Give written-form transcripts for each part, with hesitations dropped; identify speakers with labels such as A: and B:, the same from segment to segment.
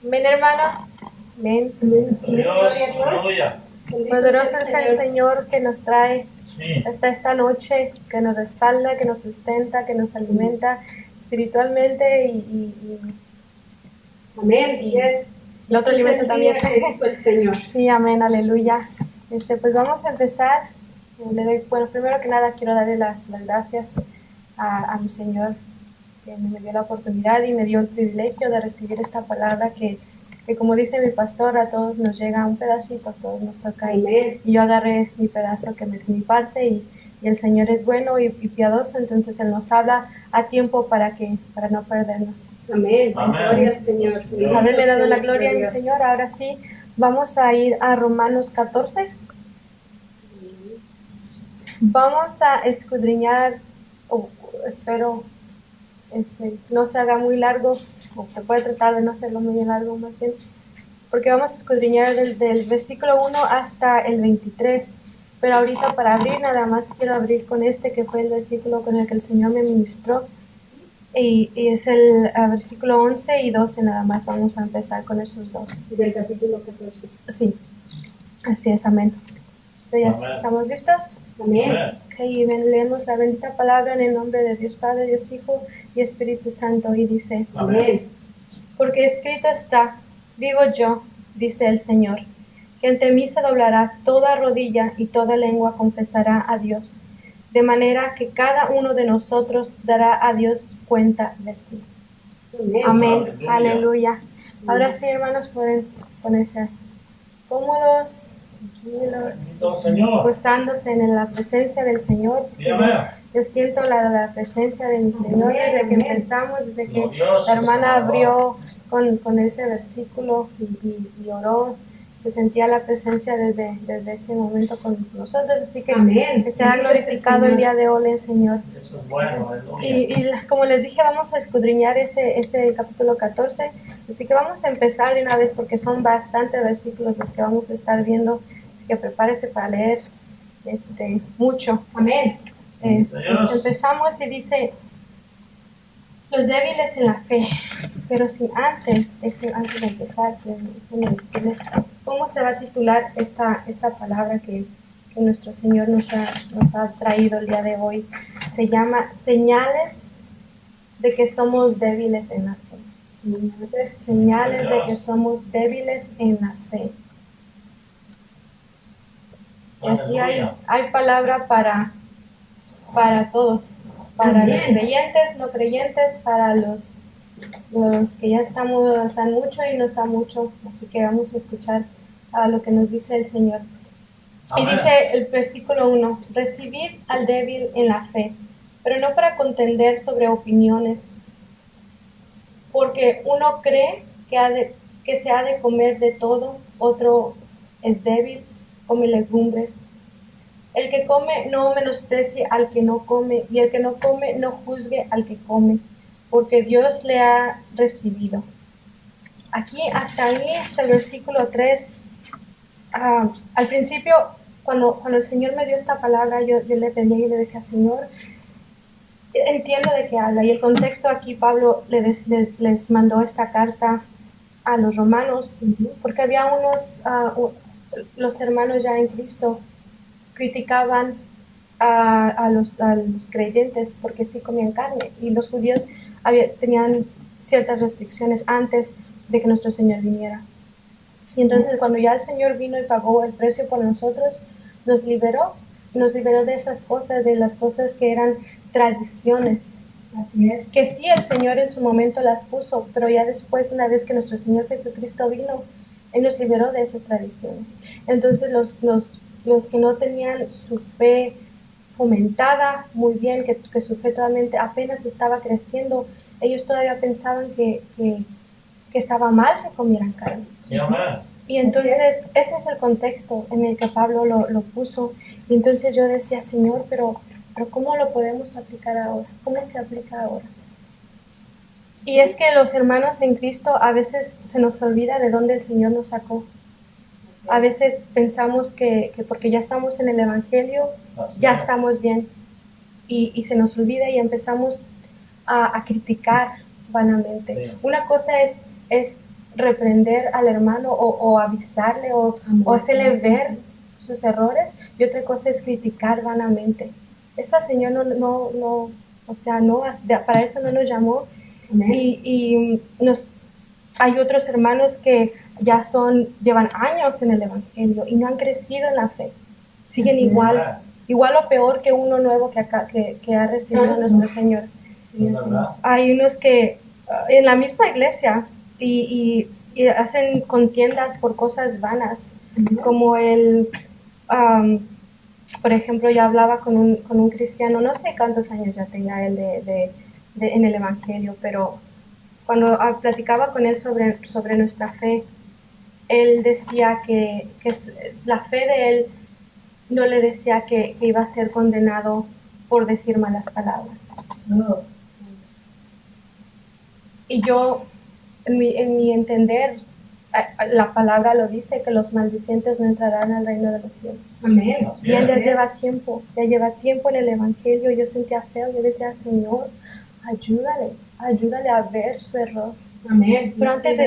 A: Amén, hermanos. Amén.
B: Aleluya.
A: Poderoso es el Señor que nos trae
B: Sí.
A: hasta esta noche, que nos respalda, que nos sustenta, que nos alimenta espiritualmente y
C: Amén.
A: y el otro alimento también.
C: Que hizo el Señor.
A: Sí, amén, aleluya. Pues vamos a empezar. Bueno, primero que nada quiero darle las gracias a mi Señor que me dio la oportunidad y me dio el privilegio de recibir esta palabra que como dice mi pastor, a todos nos llega un pedacito, a todos nos toca. Y yo agarré mi pedazo, que me mi parte, y el Señor es bueno y piadoso, entonces Él nos habla a tiempo para no perdernos.
C: Amén.
B: Amén.
C: Gloria al Señor.
A: Haberle dado la gloria a mi Señor. Ahora sí, vamos a ir a Romanos 14. Vamos a escudriñar, espero no se haga muy largo, o se puede tratar de no hacerlo muy largo más bien, porque vamos a escudriñar del versículo 1 hasta el 23, pero ahorita para abrir nada más quiero abrir con que fue el versículo con el que el Señor me ministró, y es el versículo 11 y 12 nada más. Vamos a empezar con esos dos.
C: Del capítulo 14.
A: Sí, así es, amén. Entonces,
B: Amén.
A: ¿estamos listos?
C: Amén.
A: Y leemos la bendita palabra en el nombre de Dios Padre, Dios Hijo y Espíritu Santo, y dice:
C: Amén.
A: Porque escrito está, vivo yo, dice el Señor, que ante mí se doblará toda rodilla y toda lengua confesará a Dios, de manera que cada uno de nosotros dará a Dios cuenta de sí. Amén.
B: Aleluya.
A: Aleluya. Ahora sí, hermanos, pueden ponerse cómodos, tranquilos,
B: Bendito Señor.
A: gozándose en la presencia del Señor.
B: Sí, amén.
A: Yo siento la presencia de mi Señor desde que empezamos, desde que
B: Glorioso
A: la hermana
B: Salvador.
A: abrió con ese versículo y oró. Se sentía la presencia desde ese momento con nosotros, así que
C: Amén.
A: que sea glorificado el día de hoy el Señor.
B: Eso es bueno, aleluya.
A: Y como les dije, vamos a escudriñar ese capítulo 14, así que vamos a empezar de una vez porque son bastantes versículos los que vamos a estar viendo, así que prepárese para leer mucho.
C: Amén.
B: Dios.
A: Empezamos y dice: los débiles en la fe. Pero si antes de empezar, déjenme decirles cómo se va a titular esta palabra que nuestro Señor nos ha traído el día de hoy. Se llama Señales de que somos débiles en la fe. Señales de que somos débiles en la fe. Y aquí hay palabra para todos, para los creyentes, no creyentes, para los que ya están mucho y no están mucho, así que vamos a escuchar lo que nos dice el Señor.
B: Amén.
A: Y dice el versículo 1: recibid al débil en la fe, pero no para contender sobre opiniones, porque uno cree que se ha de comer de todo, otro es débil, come legumbres. El que come no menosprecie al que no come, y el que no come no juzgue al que come, porque Dios le ha recibido. Aquí hasta ahí, hasta el versículo 3. Al principio, cuando el Señor me dio esta palabra, yo le pedía y le decía: Señor, entiendo de qué habla. Y el contexto aquí, Pablo les mandó esta carta a los romanos, porque había los hermanos ya en Cristo criticaban a los creyentes porque sí comían carne, y los judíos tenían ciertas restricciones antes de que nuestro Señor viniera. Y entonces cuando ya el Señor vino y pagó el precio por nosotros, nos liberó de esas cosas, de las cosas que eran tradiciones.
C: Así es.
A: Que sí, el Señor en su momento las puso, pero ya después, una vez que nuestro Señor Jesucristo vino, Él nos liberó de esas tradiciones. Entonces los que no tenían su fe fomentada muy bien, que su fe totalmente apenas estaba creciendo, ellos todavía pensaban que estaba mal que comieran carne.
B: Sí, amén.
A: Y entonces ese es el contexto en el que Pablo lo puso. Y entonces yo decía: Señor, pero ¿cómo lo podemos aplicar ahora? ¿Cómo se aplica ahora? Y es que los hermanos en Cristo a veces se nos olvida de dónde el Señor nos sacó. A veces pensamos que porque ya estamos en el Evangelio,
B: Así
A: ya
B: es.
A: estamos bien. Y se nos olvida y empezamos a criticar vanamente.
B: Sí.
A: Una cosa es reprender al hermano o avisarle o hacerle ver sus errores, y otra cosa es criticar vanamente. Eso al Señor no, o sea, no, para eso no nos llamó.
C: Amén.
A: Y hay otros hermanos que ya llevan años en el Evangelio y no han crecido en la fe. Siguen igual o peor que uno nuevo que ha recibido a nuestro Señor.
B: Es verdad.
A: Hay unos que en la misma iglesia y hacen contiendas por cosas vanas, como por ejemplo, yo hablaba con un cristiano, no sé cuántos años ya tenía él en el Evangelio, pero cuando platicaba con él sobre nuestra fe, él decía que la fe de él no le decía que iba a ser condenado por decir malas palabras.
C: Oh.
A: Y yo, en mi entender, la palabra lo dice, que los maldicientes no entrarán al reino de los cielos.
C: Amén.
B: Así
A: Y él ya
B: es.
A: lleva tiempo en el Evangelio. Yo sentía feo, yo decía, Señor, ayúdale a ver su error.
C: Amén.
A: Pero antes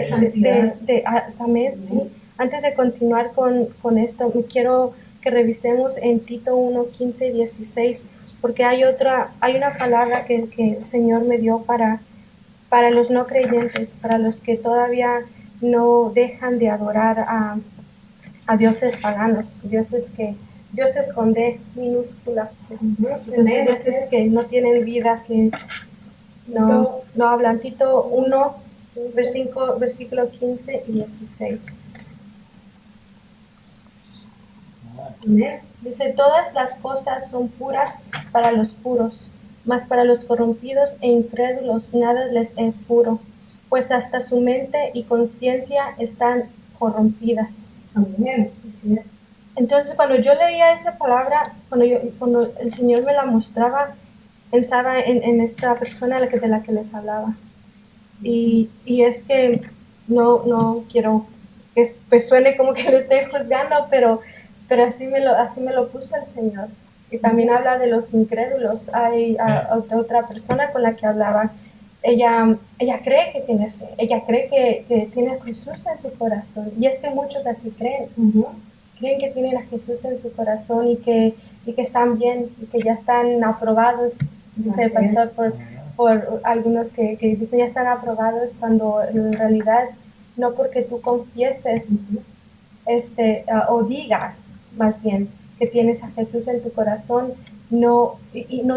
A: antes de continuar con esto, quiero que revisemos en Tito 1, 15 y 16, porque hay una palabra que el Señor me dio para los no creyentes, para los que todavía no dejan de adorar a dioses paganos, dioses con D minúscula, dioses que no tienen vida, que no hablan. Tito 1, versículo 15 y 16.
C: Amén.
A: Dice, todas las cosas son puras para los puros, mas para los corrompidos e incrédulos nada les es puro, pues hasta su mente y conciencia están corrompidas.
C: Amén. Así es.
A: Entonces, cuando yo leía esa palabra, cuando el Señor me la mostraba, pensaba en esta persona de la que les hablaba. Y es que no quiero que pues suene como que lo estoy juzgando, pero así me lo puso el Señor. Y también habla de los incrédulos. Hay otra persona con la que hablaba. Ella cree que tiene fe, ella cree que tiene a Jesús en su corazón. Y es que muchos así creen. Creen que tienen a Jesús en su corazón y que están bien y que ya están aprobados, dice el pastor, por algunos que dicen ya están aprobados, cuando en realidad no, porque tú confieses o digas más bien que tienes a Jesús en tu corazón, no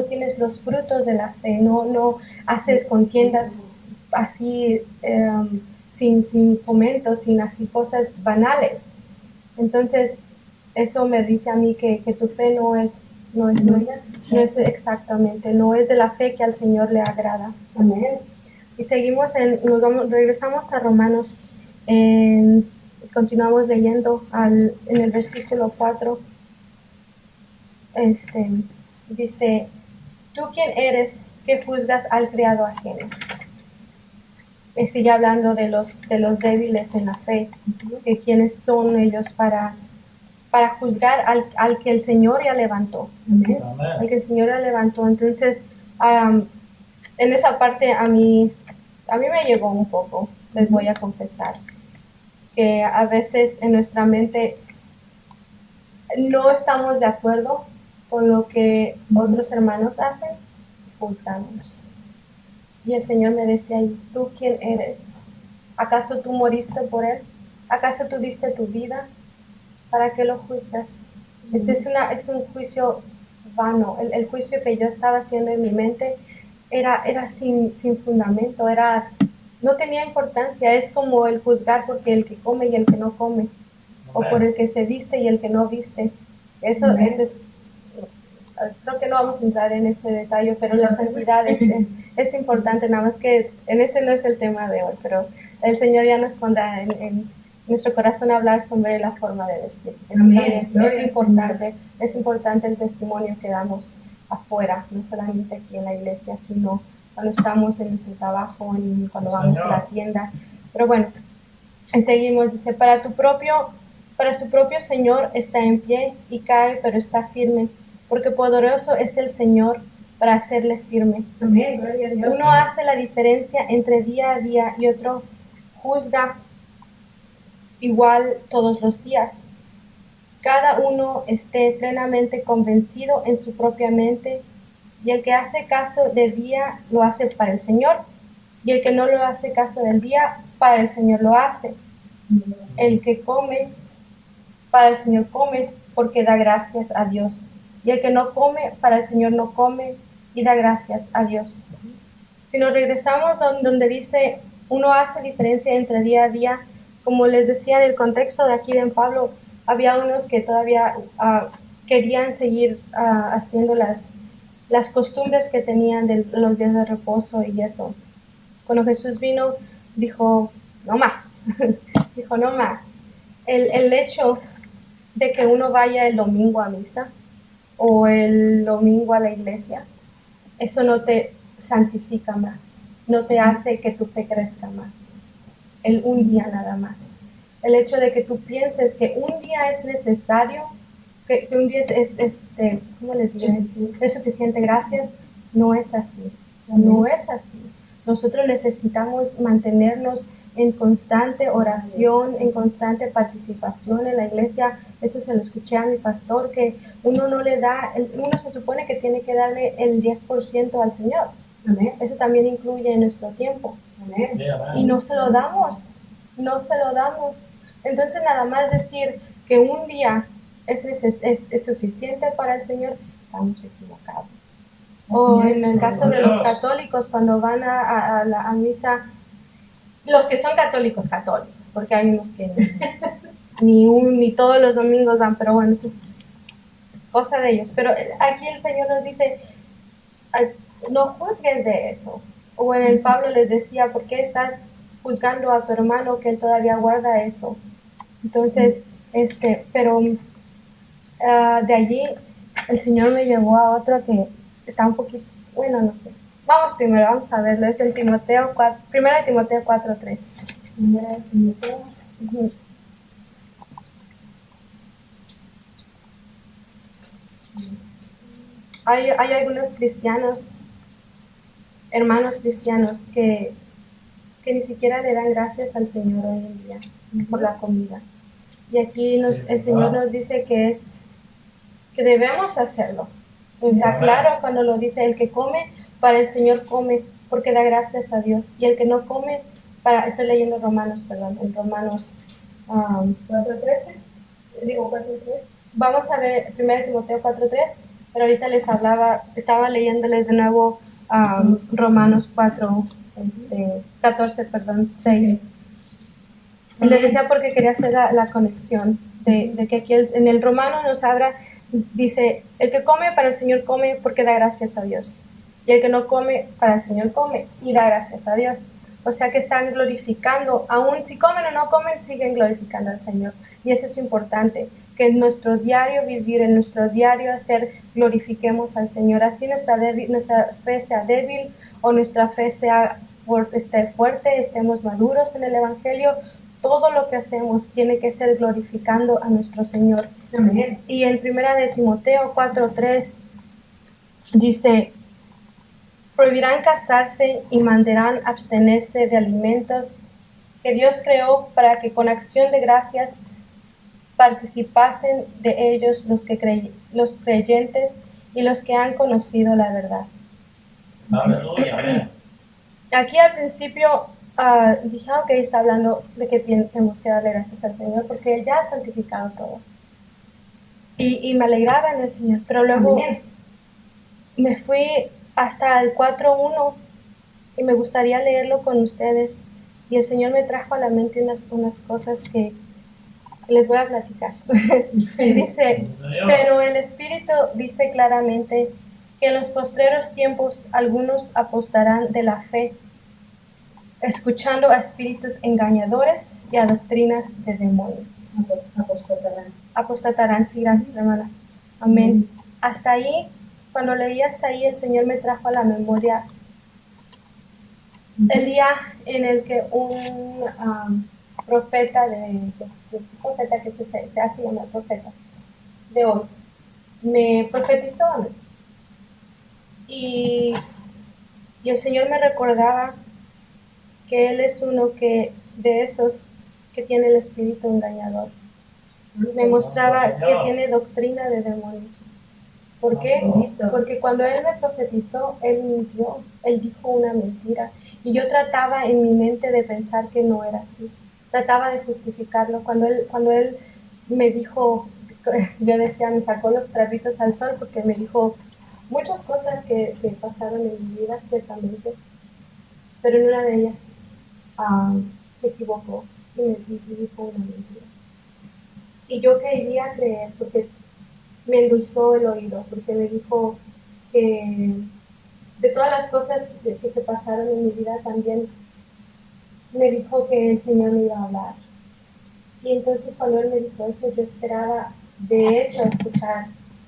A: tienes los frutos de la fe, no haces contiendas así sin fomento, sin así cosas banales. Entonces eso me dice a mí que tu fe no es exactamente, no es de la fe que al Señor le agrada.
C: Amén.
A: Y regresamos a Romanos, continuamos leyendo en el versículo 4. Dice, ¿tú quién eres que juzgas al criado ajeno? Sigue hablando de los débiles en la fe, que quiénes son ellos para juzgar al que el Señor ya levantó.
C: Amén.
A: Al que el Señor ya levantó. Entonces, en esa parte a mí me llegó un poco, les voy a confesar, que a veces en nuestra mente no estamos de acuerdo con lo que otros hermanos hacen, juzgamos. Y el Señor me decía, ¿y tú quién eres? ¿Acaso tú moriste por él? ¿Acaso tú diste tu vida? ¿Para qué lo juzgas? Es un juicio vano. El juicio que yo estaba haciendo en mi mente era sin fundamento, no tenía importancia. Es como el juzgar porque el que come y el que no come, o por el que se viste y el que no viste. Eso es, creo que no vamos a entrar en ese detalle, pero la santidad es importante, nada más que en ese no es el tema de hoy, pero el Señor ya nos pondrá en nuestro corazón hablar sobre la forma de vestir. Eso es importante el testimonio que damos afuera, no solamente aquí en la iglesia, sino cuando estamos en nuestro trabajo, cuando vamos a la tienda. Pero bueno, seguimos, dice, para su propio Señor está en pie y cae, pero está firme, porque poderoso es el Señor para hacerle firme.
C: Amén. Gloria a Dios.
A: Uno hace la diferencia entre día a día y otro juzga igual todos los días. Cada uno esté plenamente convencido en su propia mente, y el que hace caso del día lo hace para el Señor, y el que no lo hace caso del día, para el Señor lo hace. El que come, para el Señor come, porque da gracias a Dios. Y el que no come, para el Señor no come, y da gracias a Dios. Si nos regresamos donde dice, uno hace diferencia entre día a día, como les decía en el contexto de aquí de Pablo, había unos que todavía querían seguir haciendo las costumbres que tenían de los días de reposo y eso. Cuando Jesús vino, dijo, no más, dijo, no más. El hecho de que uno vaya el domingo a misa o el domingo a la iglesia, eso no te santifica más, no te hace que tu fe crezca más, el un día nada más. El hecho de que tú pienses que un día es necesario, que un día ¿cómo les digo? Es suficiente, gracias, no es así, no es así. Nosotros necesitamos mantenernos en constante oración, en constante participación en la iglesia. Eso se lo escuché a mi pastor, que uno no le da, uno se supone que tiene que darle el 10% al Señor. Amén. Eso también incluye nuestro tiempo. Amén. Y no se lo damos, no se lo damos. Entonces nada más decir que un día es suficiente para el Señor, estamos equivocados. O en el caso de los católicos, cuando van a la misa, los que son católicos, porque hay unos que ni todos los domingos van, pero bueno, eso es cosa de ellos. Pero aquí el Señor nos dice, no juzgues de eso. O en el Pablo les decía, ¿por qué estás juzgando a tu hermano que él todavía guarda eso? Entonces, pero de allí el Señor me llevó a otro que está un poquito, bueno, no sé. Vamos a verlo, es en Timoteo 4, 1 Timoteo 4:3. 1 Timoteo. Hay algunos cristianos, hermanos cristianos, que ni siquiera le dan gracias al Señor hoy en día por la comida. Y aquí el Señor nos dice que debemos hacerlo. Está claro cuando lo dice, el que come, para el Señor come, porque da gracias a Dios. Y el que no come, estoy leyendo Romanos, en Romanos 4:13. Digo 4:3. Vamos a ver 1 Timoteo 4:3, pero ahorita estaba leyéndoles de nuevo Romanos 6. Y les decía porque quería hacer la conexión de que aquí en el Romano nos habla, dice, el que come para el Señor come porque da gracias a Dios. Y el que no come para el Señor come y da gracias a Dios. O sea que están glorificando, aún si comen o no comen, siguen glorificando al Señor. Y eso es importante, que en nuestro diario vivir, en nuestro diario hacer, glorifiquemos al Señor. Así nuestra fe sea débil o nuestra fe sea fuerte, estemos maduros en el Evangelio. Todo lo que hacemos tiene que ser glorificando a nuestro Señor. Amén. Y en 1 Timoteo 4:3 dice, prohibirán casarse y mandarán abstenerse de alimentos que Dios creó para que con acción de gracias participasen de ellos los creyentes y los que han conocido la verdad.
B: Aleluya.
A: Aquí al principio dije, ok, está hablando de que tenemos que darle gracias al Señor porque Él ya ha santificado todo. Y me alegraba en el Señor, pero luego me fui hasta el 4:1 y me gustaría leerlo con ustedes. Y el Señor me trajo a la mente unas cosas que les voy a platicar. Dice, pero el Espíritu dice claramente que en los postreros tiempos algunos apostarán de la fe, escuchando a espíritus engañadores y a doctrinas de demonios. Apostatarán, sí, gracias, hermana. Amén. Hasta ahí, cuando leí hasta ahí, el Señor me trajo a la memoria el día en el que un profeta profeta que se hace llamar profeta de hoy, me profetizó a mí. Y el Señor me recordaba que Él es uno que de esos que tiene el espíritu engañador. Me mostraba que tiene doctrina de demonios. ¿Por qué? Porque cuando él me profetizó, él mintió, él dijo una mentira. Y yo trataba en mi mente de pensar que no era así. Trataba de justificarlo. Cuando él me dijo, yo decía, me sacó los trapitos al sol porque me dijo muchas cosas que pasaron en mi vida, ciertamente. Pero en una de ellas se equivocó y me dijo una mentira. Y yo quería creer porque me endulzó el oído, porque me dijo que de todas las cosas que se pasaron en mi vida también me dijo que el Señor me iba a hablar. Y entonces cuando Él me dijo eso, yo esperaba de hecho escuchar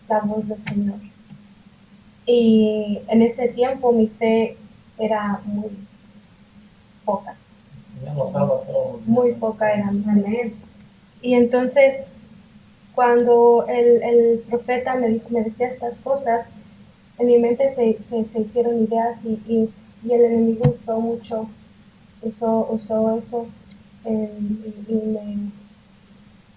A: la voz del Señor. Y en ese tiempo mi fe era muy poca. Muy poca era mi fe. Y entonces cuando el profeta me decía estas cosas, en mi mente se hicieron ideas y el enemigo usó eso y me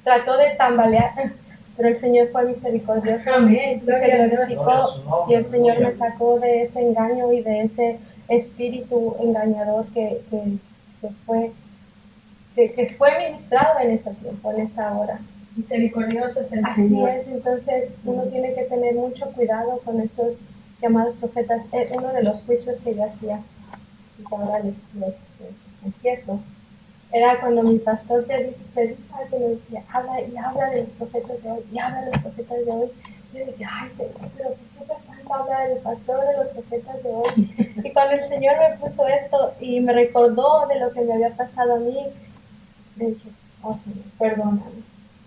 A: trató de tambalear, pero el Señor fue misericordioso y se glorificó y el Señor me sacó de ese engaño y de ese espíritu engañador que fue ministrado en ese tiempo, en esa hora.
C: Misericordioso es el
A: Así
C: Señor.
A: es, entonces uno tiene que tener mucho cuidado con esos llamados profetas. Uno de los juicios que yo hacía, y ahora les confieso, era cuando mi pastor predicaba que me decía, habla de los profetas de hoy, y habla de los profetas de hoy. Yo decía, ay, Señor, pero ¿por qué tanto habla del pastor de los profetas de hoy? Y cuando el Señor me puso esto y me recordó de lo que me había pasado a mí, le dije, oh Señor, perdóname.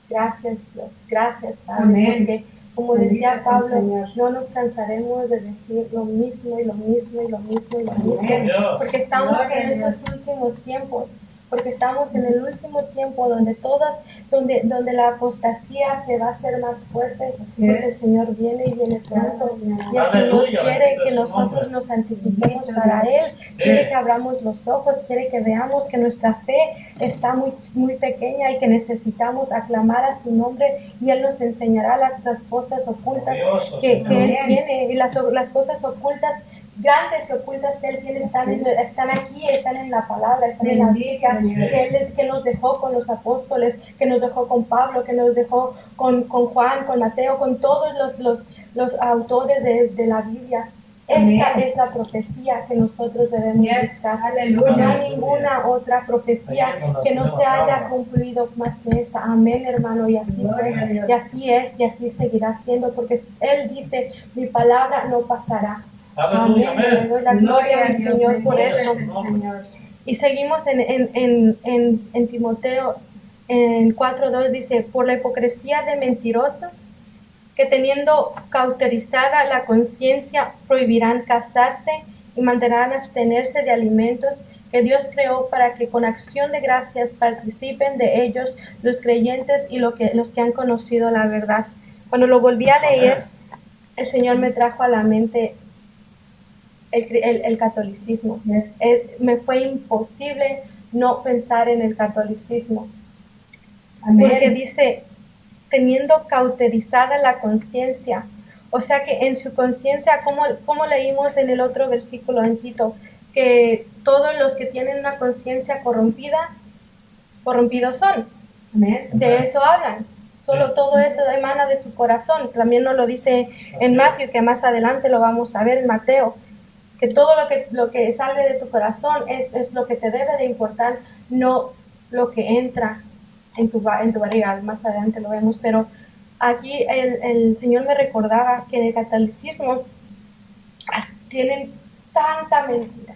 A: Gracias Dios, gracias Padre,
C: Amén.
A: porque como
C: Bendito
A: decía Pablo,
C: Señor.
A: no nos cansaremos de decir lo mismo y lo mismo y lo mismo y lo mismo,
C: Amén.
A: porque estamos
C: Gloria a
A: en estos últimos tiempos, porque estamos en el último tiempo donde la apostasía se va a hacer más fuerte, porque el Señor viene y viene pronto, y el Señor quiere que nosotros nos santifiquemos para Él, quiere que abramos los ojos, quiere que veamos que nuestra fe está muy, muy pequeña y que necesitamos aclamar a su nombre y Él nos enseñará las cosas ocultas que Él tiene, y las cosas ocultas grandes y ocultas que Él tiene están aquí, están en la palabra, están en la Biblia, que nos dejó con los apóstoles, que nos dejó con Pablo, que nos dejó con Juan, con Mateo, con todos los autores de la Biblia. Esta es la profecía que nosotros debemos buscar. No hay ninguna otra profecía que no se haya cumplido más que esa. Amén, hermano. Y así fue, y así es, y así seguirá siendo, porque Él dice, mi palabra no pasará. Amén. Le doy la gloria al Señor por eso. Y seguimos en Timoteo, en 4:2 dice, por la hipocresía de mentirosos, que teniendo cauterizada la conciencia prohibirán casarse y mandarán abstenerse de alimentos que Dios creó para que con acción de gracias participen de ellos los creyentes y los que han conocido la verdad. Cuando lo volví a leer, el Señor me trajo a la mente el catolicismo. Me fue imposible no pensar en el catolicismo. Amén. Porque dice, teniendo cauterizada la conciencia, o sea que en su conciencia, como leímos en el otro versículo en Tito, que todos los que tienen una conciencia corrompida, corrompidos son. Amén. De eso hablan. Solo todo eso emana de su corazón. También nos lo dice en Mateo, que más adelante lo vamos a ver en Mateo, que todo lo que sale de tu corazón es lo que te debe de importar, no lo que entra en tu barriga. Más adelante lo vemos, pero aquí el Señor me recordaba que en el catolicismo tienen tanta mentira,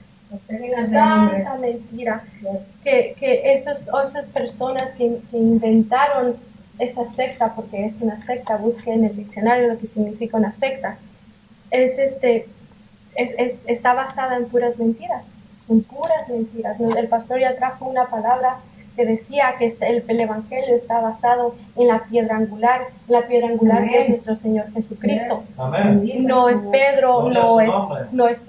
A: que esas personas que inventaron esa secta, porque es una secta, busquen en el diccionario lo que significa una secta, está basada en puras mentiras. El pastor ya trajo una palabra que decía que el Evangelio está basado en la piedra angular que es nuestro Señor Jesucristo.
B: Amén.
A: No es Pedro,
B: Gloria a su nombre.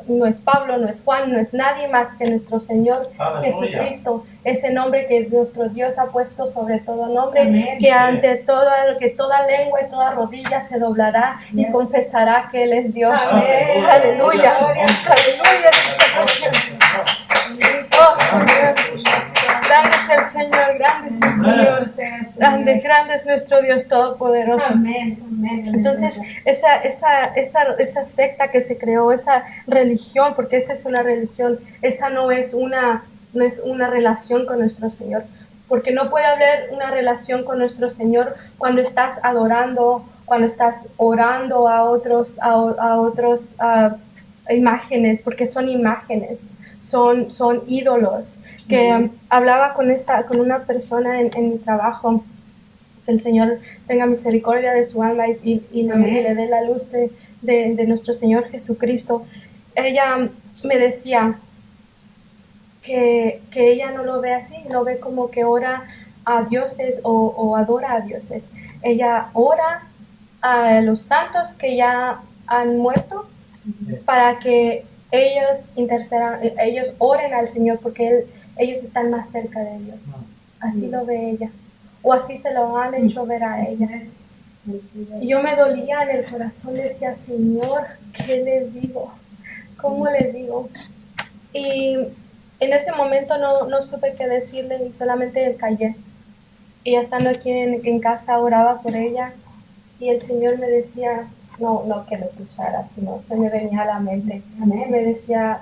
A: no es Pablo, no es Juan, no es nadie más que nuestro Señor
B: Aleluya.
A: Jesucristo. Ese nombre que nuestro Dios ha puesto sobre todo nombre,
C: Amén.
A: que ante que toda lengua y toda rodilla se doblará y
C: Yes.
A: confesará que Él es Dios.
C: Amén.
A: Aleluya.
B: Gloria a su
A: Aleluya. Oh, Señor. Grande es el Señor, grande es el Señor. Grande es nuestro Dios Todopoderoso.
C: Amén. Amén.
A: Entonces, esa secta que se creó, esa religión, porque esa es una religión, esa no es una relación con nuestro Señor. Porque no puede haber una relación con nuestro Señor cuando estás adorando, cuando estás orando a otros imágenes, porque son imágenes, son ídolos. Que hablaba con una persona en mi trabajo, que el Señor tenga misericordia de su alma y le dé la luz de nuestro Señor Jesucristo. Ella me decía que ella no lo ve así, lo ve como que ora a dioses o adora a dioses. Ella ora a los santos que ya han muerto para que ellos oren al Señor porque ellos están más cerca de Dios. Así lo ve ella. O así se lo han hecho ver a ella. Y yo me dolía en el corazón, decía, Señor, ¿qué le digo? ¿Cómo le digo? Y en ese momento no supe qué decirle y solamente callé. Y estando aquí en casa oraba por ella y el Señor me decía, no que lo escuchara, sino se me venía a la mente. Me decía,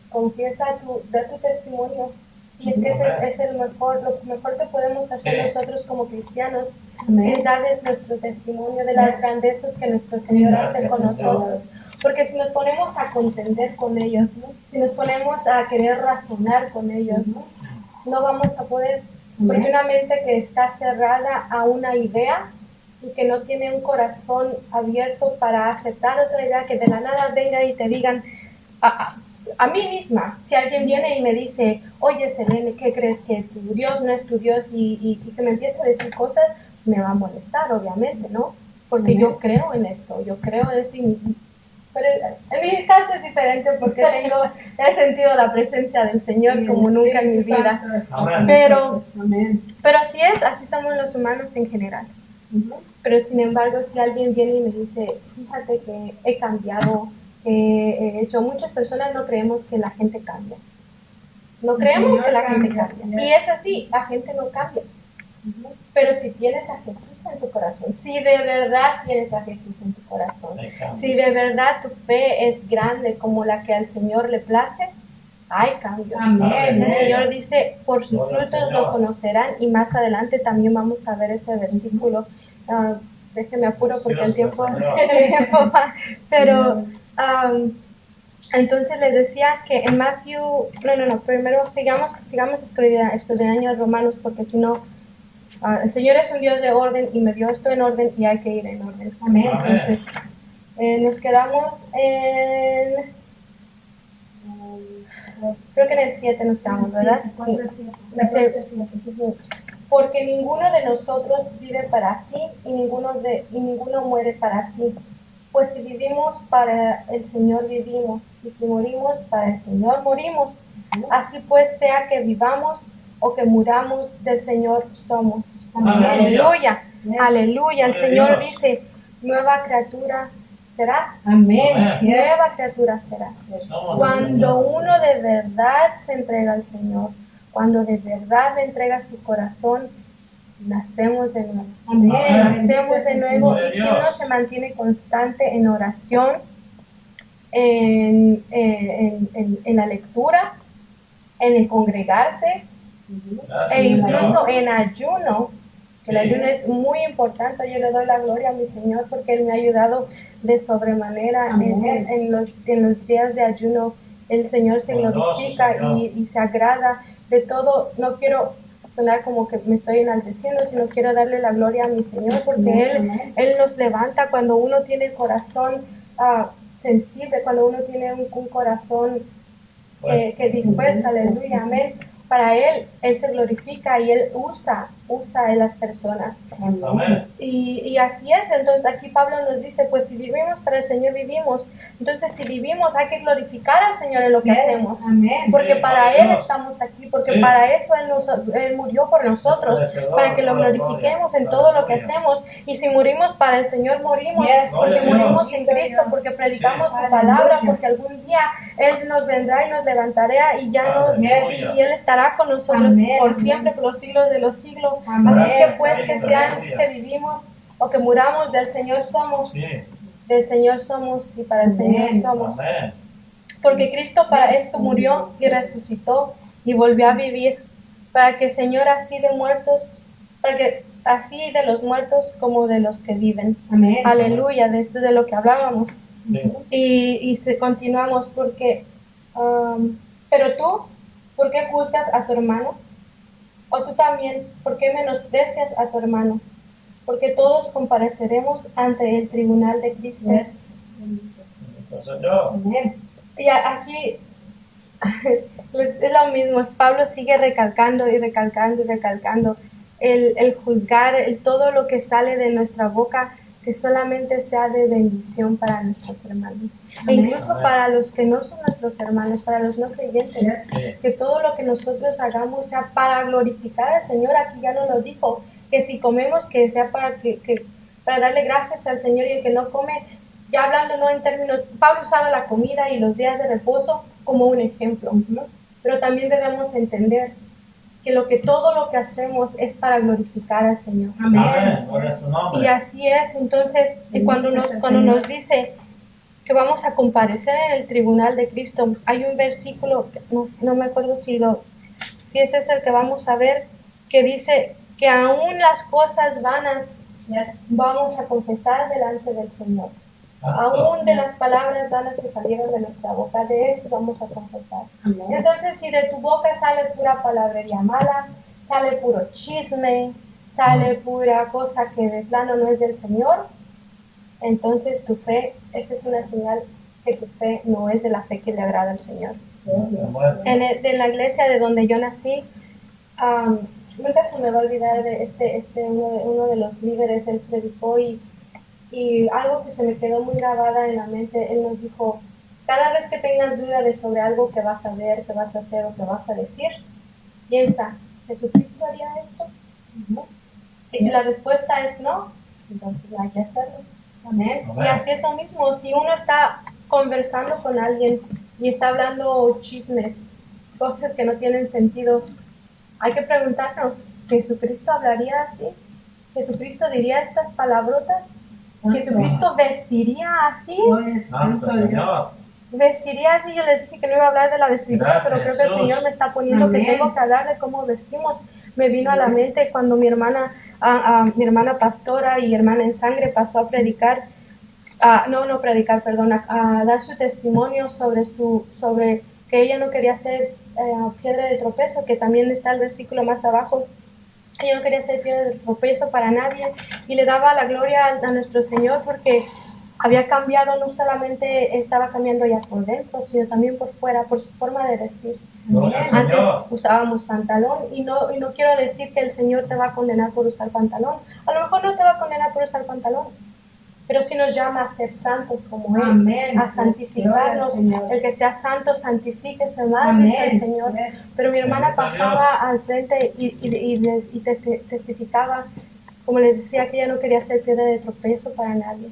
A: confiesa da tu testimonio. Y es que ese es lo mejor que podemos hacer nosotros como cristianos, es darles nuestro testimonio de las grandezas que nuestro Señor hace con nosotros. Porque si nos ponemos a contender con ellos, si nos ponemos a querer razonar con ellos, no vamos a poder. Porque una mente que está cerrada a una idea y que no tiene un corazón abierto para aceptar otra idea, que de la nada venga y te digan, a mí misma, si alguien viene y me dice, oye Selene, ¿qué crees? Que tu Dios no es tu Dios y que me empieza a decir cosas, me va a molestar, obviamente, ¿no? Porque yo creo en esto pero en mi caso es diferente porque he sentido la presencia del Señor como nunca en mi vida. Pero así somos los humanos en general. Pero sin embargo, si alguien viene y me dice, fíjate que he cambiado, he hecho, muchas personas no creemos que la gente cambia. No creemos que la gente cambia. Y es así, la gente no cambia. Pero si tienes a Jesús en tu corazón, si de verdad tienes a Jesús en tu corazón, si de verdad tu fe es grande como la que al Señor le place, hay cambios.
C: Amén.
A: El Señor dice, por sus frutos lo conocerán, y más adelante también vamos a ver ese versículo. Déjeme apuro porque el tiempo va. Pero entonces les decía que en Matthew, primero sigamos estudiando Romanos, porque si no, el Señor es un Dios de orden y me dio esto en orden y hay que ir en orden. Amén. Entonces, nos quedamos creo que en el 7 nos quedamos, ¿verdad? Sí. Porque ninguno de nosotros vive para sí y ninguno muere para sí. Pues si vivimos, para el Señor vivimos, y si morimos, para el Señor morimos. Así pues, sea que vivamos o que muramos, del Señor somos. Aleluya. Aleluya. El Señor dice, nueva criatura serás.
C: Amén.
A: Nueva criatura serás. Cuando uno de verdad se entrega al Señor, cuando de verdad le entrega su corazón, nacemos de nuevo.
C: Amén.
A: Nacemos de nuevo. Y si uno se mantiene constante en oración, en la lectura, en el congregarse, e incluso en ayuno. El ayuno es muy importante. Yo le doy la gloria a mi Señor porque Él me ha ayudado de sobremanera en los días de ayuno. El Señor se glorifica y se agrada de todo. No quiero sonar como que me estoy enalteciendo, sino quiero darle la gloria a mi Señor porque Él nos levanta cuando uno tiene el corazón sensible, cuando uno tiene un corazón que dispuesta, aleluya, amén. para Él se glorifica y Él usa a las personas.
B: Amén.
A: Y así es, entonces aquí Pablo nos dice, pues si vivimos para el Señor vivimos, entonces si vivimos hay que glorificar al Señor en lo que hacemos,
C: Amén.
A: porque
B: Sí,
A: para
B: gloria a
A: Él
B: Dios.
A: estamos aquí, porque
B: Sí.
A: para eso Él murió por nosotros,
B: Merecedor,
A: para que lo
B: gloria,
A: glorifiquemos
B: gloria,
A: en todo lo que
B: aleluya.
A: hacemos, y si morimos para el Señor morimos,
C: Yes.
A: porque
B: Gloria a
A: morimos
B: Dios.
A: en Cristo, porque predicamos
C: Sí.
A: su palabra,
C: Aleluya.
A: porque algún día Él nos vendrá y nos levantará y ya no,
B: Aleluya.
A: y Él estará con nosotros
C: Amén.
A: por siempre, por los siglos de los siglos.
C: Amén.
A: Así que pues que
B: Aleluya.
A: sean que vivimos o que muramos, del Señor somos,
B: Sí.
A: del Señor somos y para el Señor
C: Amén.
A: somos.
B: Amén.
A: Porque Cristo para esto murió y resucitó y volvió a vivir, para que el Señor así de muertos, para que así de los muertos como de los que viven.
C: Amén.
A: Aleluya, de esto de lo que hablábamos.
B: Sí.
A: Continuamos porque, pero tú, ¿por qué juzgas a tu hermano? O tú también, ¿por qué menosprecias a tu hermano? Porque todos compareceremos ante el tribunal de Cristo.
C: Yes.
B: Entonces yo.
C: Amén.
A: Y aquí es lo mismo, Pablo sigue recalcando y recalcando y recalcando el juzgar, todo lo que sale de nuestra boca, que solamente sea de bendición para nuestros hermanos. E
C: Amén.
A: incluso
B: Amén.
A: para los que no son nuestros hermanos, para los no creyentes.
B: Sí.
A: Que todo lo que nosotros hagamos sea para glorificar al Señor. Aquí ya nos lo dijo, que si comemos, que sea para darle gracias al Señor, y el que no come, ya hablando no en términos, Pablo usaba la comida y los días de reposo como un ejemplo, ¿no? Pero también debemos entender que todo lo que hacemos es para glorificar al Señor.
B: Amén. Gloria a su
A: Y
B: nombre.
A: así es, entonces, y cuando nos dice que vamos a comparecer en el tribunal de Cristo, hay un versículo, no me acuerdo si ese es el que vamos a ver, que dice que aún las cosas vanas las vamos a confesar delante del Señor. Aún de las palabras vanas que salieron de nuestra boca, de eso vamos a confesar.
C: Amén.
A: Entonces, si de tu boca sale pura palabrería mala, sale puro chisme, sale pura cosa que de plano no es del Señor, entonces tu fe, esa es una señal que tu fe no es de la fe que le agrada al Señor. En la iglesia de donde yo nací, nunca se me va a olvidar de uno de los líderes. Él predicó y algo que se me quedó muy grabada en la mente. Él nos dijo: cada vez que tengas duda sobre algo que vas a ver, que vas a hacer o que vas a decir, piensa, ¿Jesucristo haría esto? ¿No? Y si la respuesta es no, entonces hay que hacerlo. Amén.
B: Amén.
A: Y así es lo mismo, si uno está conversando con alguien y está hablando chismes, cosas que no tienen sentido, hay que preguntarnos, ¿Jesucristo hablaría así? ¿Jesucristo diría estas palabrotas? ¿Jesucristo vestiría así?
B: Santo Señor.
A: Vestiría así. Yo les dije que no iba a hablar de la vestimenta,
B: Gracias,
A: pero creo que el
B: Jesús.
A: Señor me está poniendo que
C: Amén.
A: tengo que hablar de cómo vestimos. Me vino a la mente cuando mi hermana pastora y hermana en sangre pasó a predicar, a dar su testimonio sobre que ella no quería ser piedra de tropiezo, que también está el versículo más abajo. Ella no quería ser piedra de tropiezo para nadie y le daba la gloria a nuestro Señor porque había cambiado, no solamente estaba cambiando ya por dentro, sino también por fuera, por su forma de vestir.
B: Gloria al
A: Antes
B: Señor.
A: usábamos pantalón y no quiero decir que el Señor te va a condenar por usar pantalón. A lo mejor no te va a condenar por usar pantalón, pero sí nos llama a ser santos como Él,
C: Amén.
A: a santificarnos.
C: Gloria al Señor.
A: El que sea santo, santifíquese más,
C: Amén.
A: dice el Señor.
C: Yes.
A: Pero mi hermana
B: Bendito
A: pasaba al frente y testificaba, como les decía, que ella no quería ser piedra de tropiezo para nadie.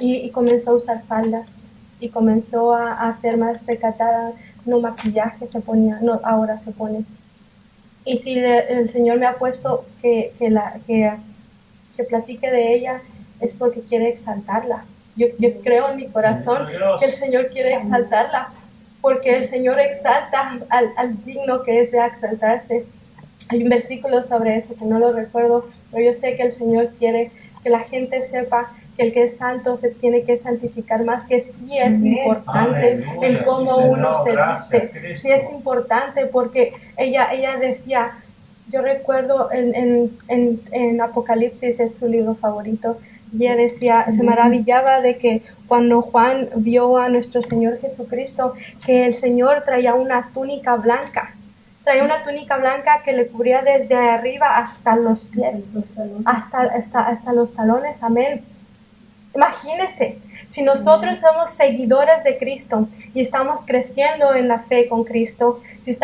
A: Y comenzó a usar faldas y comenzó a ser más recatada, no maquillaje se ponía, no, ahora se pone. Y si el Señor me ha puesto que platique de ella, es porque quiere exaltarla. Yo creo en mi corazón que el Señor quiere exaltarla, porque el Señor exalta al digno que es de exaltarse. Hay un versículo sobre eso que no lo recuerdo, pero yo sé que el Señor quiere que la gente sepa que el que es santo se tiene que santificar más, que sí es
C: Amén.
A: importante
B: Aleluya.
A: en cómo
B: Sí,
A: uno
B: Señor.
A: se
B: Gracias,
A: viste.
B: Cristo.
A: Sí es importante porque ella decía, yo recuerdo en Apocalipsis, es su libro favorito, y ella decía, se maravillaba de que cuando Juan vio a nuestro Señor Jesucristo, que el Señor traía una túnica blanca Traía una túnica blanca que le cubría desde arriba hasta los pies, hasta los talones. Amén. Imagínense, si nosotros somos seguidores de Cristo y estamos creciendo en la fe con Cristo, si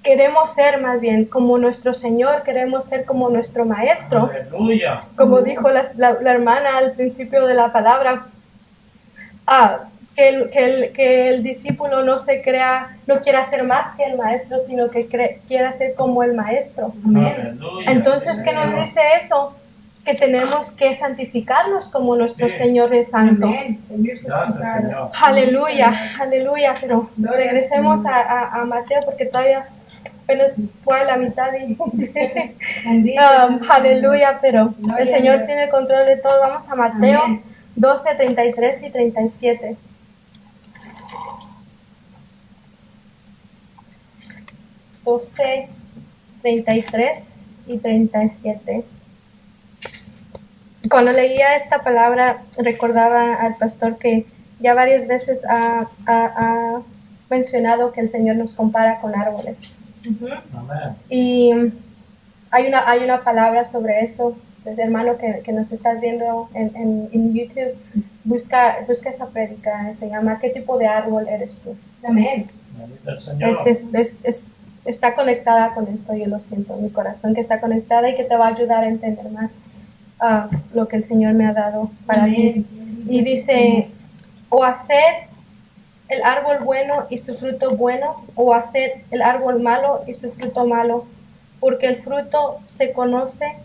A: queremos ser más bien como nuestro Señor, queremos ser como nuestro Maestro,
B: Aleluya.
A: como dijo la hermana al principio de la palabra, que el discípulo no quiera ser más que el Maestro, sino que quiera ser como el Maestro. Amén.
B: Aleluya.
A: Entonces, ¿qué nos dice eso? Que tenemos que santificarnos como nuestro Señor es santo.
B: Gracias, Señor.
A: Aleluya, aleluya. Pero regresemos a Mateo porque todavía apenas fue a la mitad. Aleluya, pero el Señor tiene el control de todo. Vamos a Mateo 12, 33 y 37. Doce, 33 y 37. Cuando leía esta palabra, recordaba al pastor que ya varias veces ha mencionado que el Señor nos compara con árboles.
B: Amén.
A: Y hay una palabra sobre eso. Desde hermano que nos estás viendo en YouTube, busca esa prédica. Se llama ¿Qué tipo de árbol eres tú? Amén.
B: Bendito el Señor.
A: Está conectada con esto, yo lo siento en mi corazón, que está conectada y que te va a ayudar a entender más lo que el Señor me ha dado para ti. Y dice, o hacer el árbol bueno y su fruto bueno, o hacer el árbol malo y su fruto malo, porque el fruto se conoce,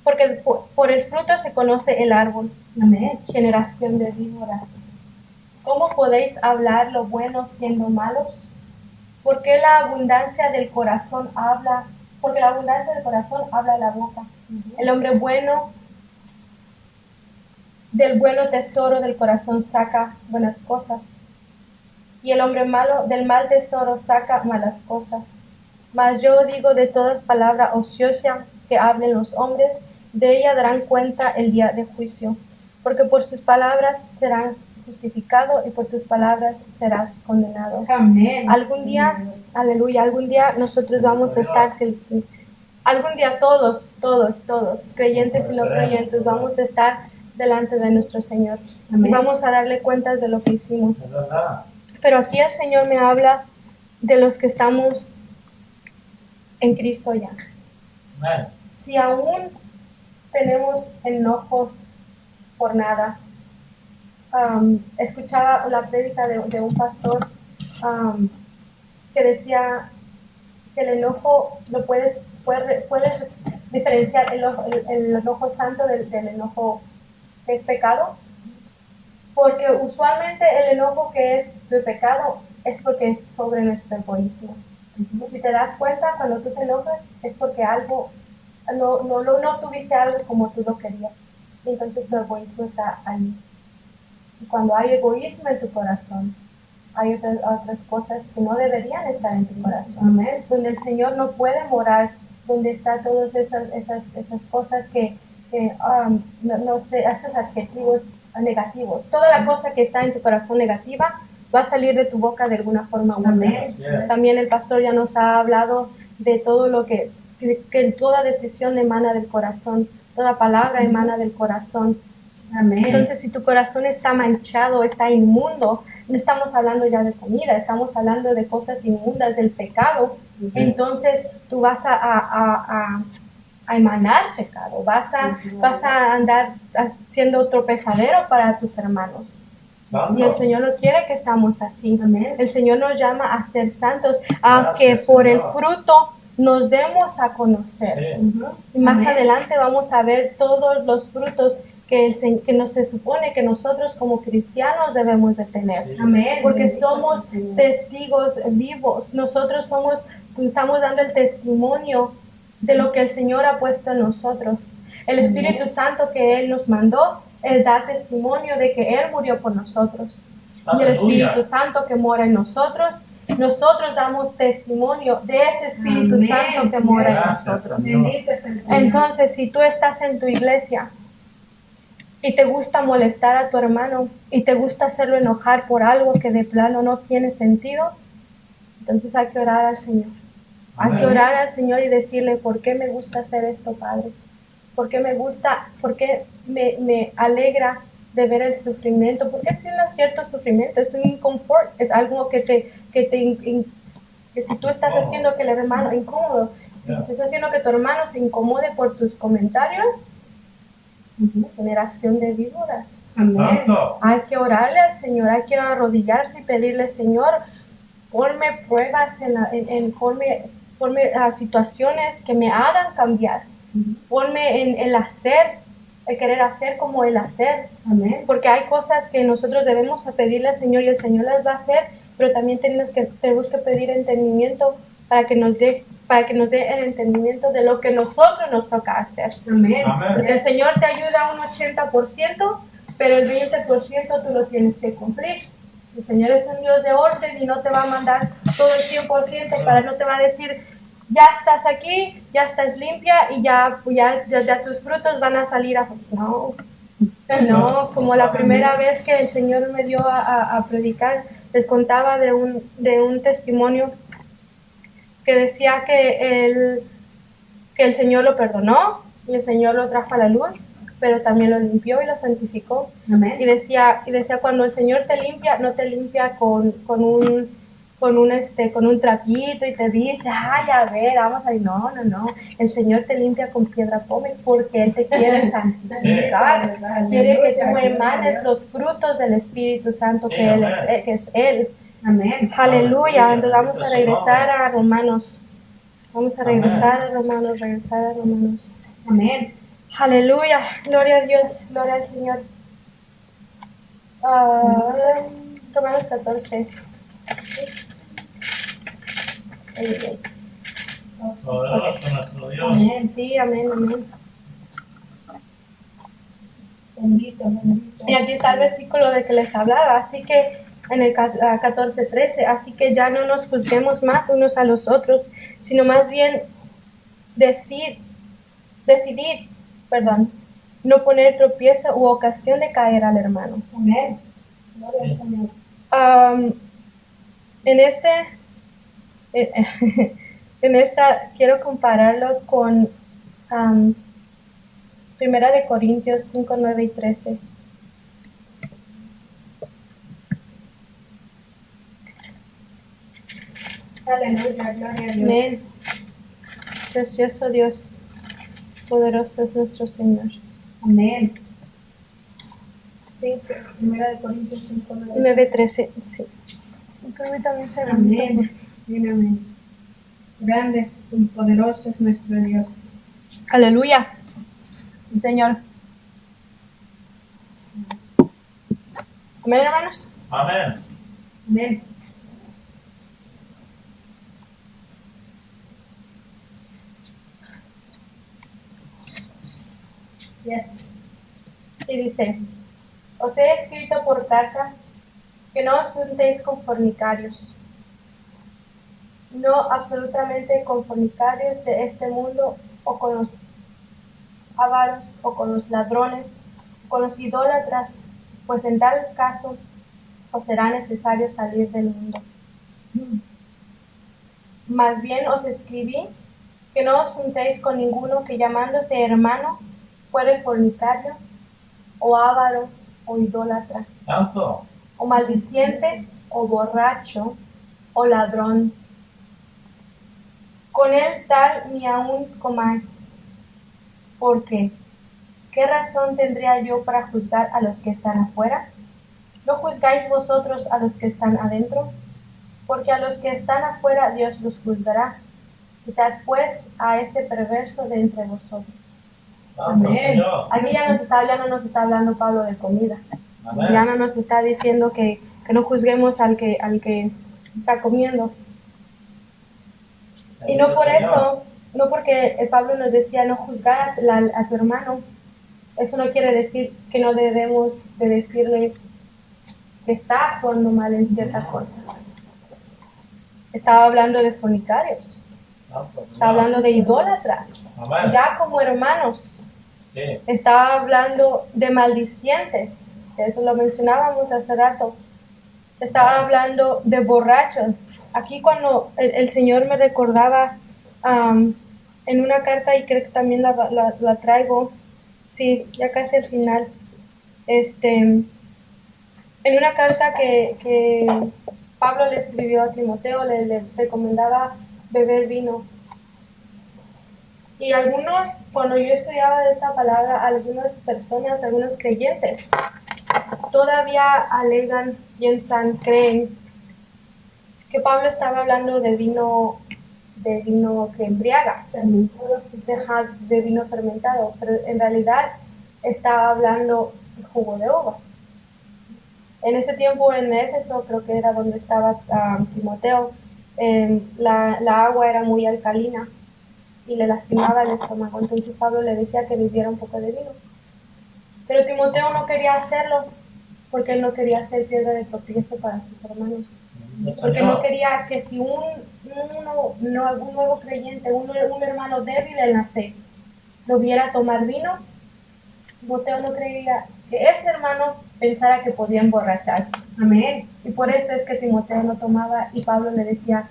A: porque por el fruto se conoce el árbol. Amén. Generación de víboras. ¿Cómo podéis hablar lo bueno siendo malos? Porque la abundancia del corazón habla la boca. El hombre bueno, del bueno tesoro del corazón saca buenas cosas. Y el hombre malo, del mal tesoro saca malas cosas. Mas yo digo de toda palabra ociosa que hablen los hombres, de ella darán cuenta el día de juicio. Porque por sus palabras serás justificado y por tus palabras serás condenado.
C: Amén.
A: Algún día, aleluya, algún día nosotros vamos a estar, algún día todos, creyentes y no creyentes, vamos a estar delante de nuestro Señor.
C: Amén.
A: Y vamos a darle cuentas de lo que hicimos.
B: Es verdad.
A: Pero aquí el Señor me habla de los que estamos en Cristo ya.
B: Amén.
A: Si aún tenemos enojos por nada, escuchaba la prédica de un pastor que decía que el enojo lo puedes diferenciar el enojo santo del enojo que es pecado, porque usualmente el enojo que es de pecado es porque es sobre nuestro egoísmo. Y si te das cuenta, cuando tú te enojas es porque algo no tuviste algo como tú lo querías, y entonces tu egoísmo está ahí. Y cuando hay egoísmo en tu corazón, hay otras cosas que no deberían estar en tu corazón. Amén. Donde el Señor no puede morar, donde están todas esas cosas que esos adjetivos negativos. Toda la cosa que está en tu corazón negativa va a salir de tu boca de alguna forma u otra.
B: Amén.
A: También el pastor ya nos ha hablado de todo lo que toda decisión emana del corazón, toda palabra emana del corazón.
C: Amén.
A: Entonces, si tu corazón está manchado, está inmundo, no estamos hablando ya de comida, estamos hablando de cosas inmundas, del pecado.
B: Sí.
A: Entonces, tú vas a emanar pecado, vas a andar haciendo tropezadero para tus hermanos.
B: Santo.
A: Y el Señor no quiere que seamos así.
C: Amén.
A: El Señor nos llama a ser santos, a que
B: Gracias,
A: por el
B: Señor.
A: fruto nos demos a conocer.
B: Sí.
A: Y más
C: Amén.
A: adelante vamos a ver todos los frutos que nos se supone que nosotros como cristianos debemos de tener.
B: Sí.
C: Amén.
A: Porque
C: Bendito
A: somos
C: sea el Señor.
A: testigos vivos. Nosotros estamos dando el testimonio de lo que el Señor ha puesto en nosotros. El Espíritu Santo que Él nos mandó, Él da testimonio de que Él murió por nosotros. Y el
B: Aleluya.
A: Espíritu Santo que mora en nosotros damos testimonio de ese Espíritu
C: Amén.
A: Santo que mora en
B: Gracias,
A: nosotros.
B: Señor.
C: Bendito es el Señor.
A: Entonces, si tú estás en tu iglesia y te gusta molestar a tu hermano y te gusta hacerlo enojar por algo que de plano no tiene sentido, Entonces hay que orar al Señor. Hay que orar al Señor y decirle, ¿por qué me gusta hacer esto, Padre? ¿Por qué me gusta? ¿Por qué me alegra de ver el sufrimiento? Porque es un cierto sufrimiento, es un inconfort, es algo que si tú estás haciendo que el hermano incómodo, si tú estás haciendo que tu hermano se incomode por tus comentarios, generación de víboras.
C: Amén.
A: Hay que orarle al Señor, hay que arrodillarse y pedirle, Señor, ponme pruebas, ponme situaciones que me hagan cambiar. Ponme en el hacer, el querer hacer como el hacer.
C: Amén.
A: Porque hay cosas que nosotros debemos pedirle al Señor y el Señor las va a hacer, pero también tenemos que pedir entendimiento para que nos dé el entendimiento de lo que nosotros nos toca hacer.
C: Amén.
A: Porque el Señor te ayuda un 80%, pero el 20% tú lo tienes que cumplir. El Señor es un Dios de orden y no te va a mandar todo el 100%, no te va a decir, ya estás aquí, ya estás limpia y ya tus frutos van a salir a... No, como la primera vez que el Señor me dio a predicar, les contaba de un testimonio que decía que el Señor lo perdonó y el Señor lo trajo a la luz, pero también lo limpió y lo santificó.
C: Amén.
A: Y decía, cuando el Señor te limpia, no te limpia con un trapito y te dice, ay, a ver, vamos a ir. No. El Señor te limpia con piedra pómez porque Él te quiere santificar. Quiere que tú emanes los frutos del Espíritu Santo que es Él.
C: Amén.
A: Aleluya. Entonces vamos a regresar a Romanos. Regresar a Romanos.
C: Amén.
A: Aleluya. Gloria a Dios. Gloria al Señor. Romanos 14.
C: Amén.
A: Sí, amén.
C: Bendito.
A: Y aquí está el versículo de que les hablaba, así que en el 14:13, así que ya no nos juzguemos más unos a los otros, sino más bien decidid, no poner tropiezo u ocasión de caer al hermano.
C: Amén. Gloria al Señor.
A: En esta quiero compararlo con Primera de Corintios 5, 9 y 13.
C: Aleluya, gloria a Dios.
A: Amén. Precioso Dios, poderoso es nuestro Señor.
C: Amén. 1 Corintios 5,
A: 9, 13, sí. Creo que también se
C: Amén. Amén. Grande y poderoso es nuestro Dios.
A: Aleluya. Sí, Señor. Amén, hermanos.
B: Amén.
C: Amén.
A: Yes. Y dice, os he escrito por carta que no os juntéis con fornicarios, no absolutamente con fornicarios de este mundo, o con los avaros, o con los ladrones, o con los idólatras, pues en tal caso os será necesario salir del mundo. Más bien os escribí que no os juntéis con ninguno que llamándose hermano fuere fornicario, o avaro, o idólatra, o maldiciente, o borracho, o ladrón. Con él tal ni aun comáis. ¿Por qué? ¿Qué razón tendría yo para juzgar a los que están afuera? ¿No juzgáis vosotros a los que están adentro? Porque a los que están afuera Dios los juzgará. Quitad pues a ese perverso de entre vosotros.
C: Amén.
A: Aquí ya no nos está hablando Pablo de comida.
B: Amén.
A: Ya no nos está diciendo que no juzguemos al que está comiendo. Y no por eso, no porque el Pablo nos decía no juzgar a tu hermano, eso no quiere decir que no debemos de decirle que está actuando mal en cierta cosa. Estaba hablando de fornicarios, estaba hablando de idólatras, ya como hermanos.
B: Sí.
A: Estaba hablando de maldicientes, eso lo mencionábamos hace rato. Estaba hablando de borrachos, aquí cuando el Señor me recordaba en una carta, y creo que también la traigo, sí, ya casi al final, en una carta que Pablo le escribió a Timoteo, le recomendaba beber vino. Y algunos, cuando yo estudiaba esta palabra, algunas personas, algunos creyentes, todavía alegan, piensan, creen que Pablo estaba hablando de vino que embriaga, de vino fermentado, pero en realidad estaba hablando de jugo de uva. En ese tiempo en Éfeso, creo que era donde estaba Timoteo, la agua era muy alcalina y le lastimaba el estómago, entonces Pablo le decía que bebiera un poco de vino. Pero Timoteo no quería hacerlo porque él no quería ser piedra de tropiezo para sus hermanos. Porque no quería que si un nuevo creyente, un hermano débil en la fe, lo viera tomar vino, Timoteo no creía que ese hermano pensara que podía emborracharse. Amén. Y por eso es que Timoteo no tomaba y Pablo le decía,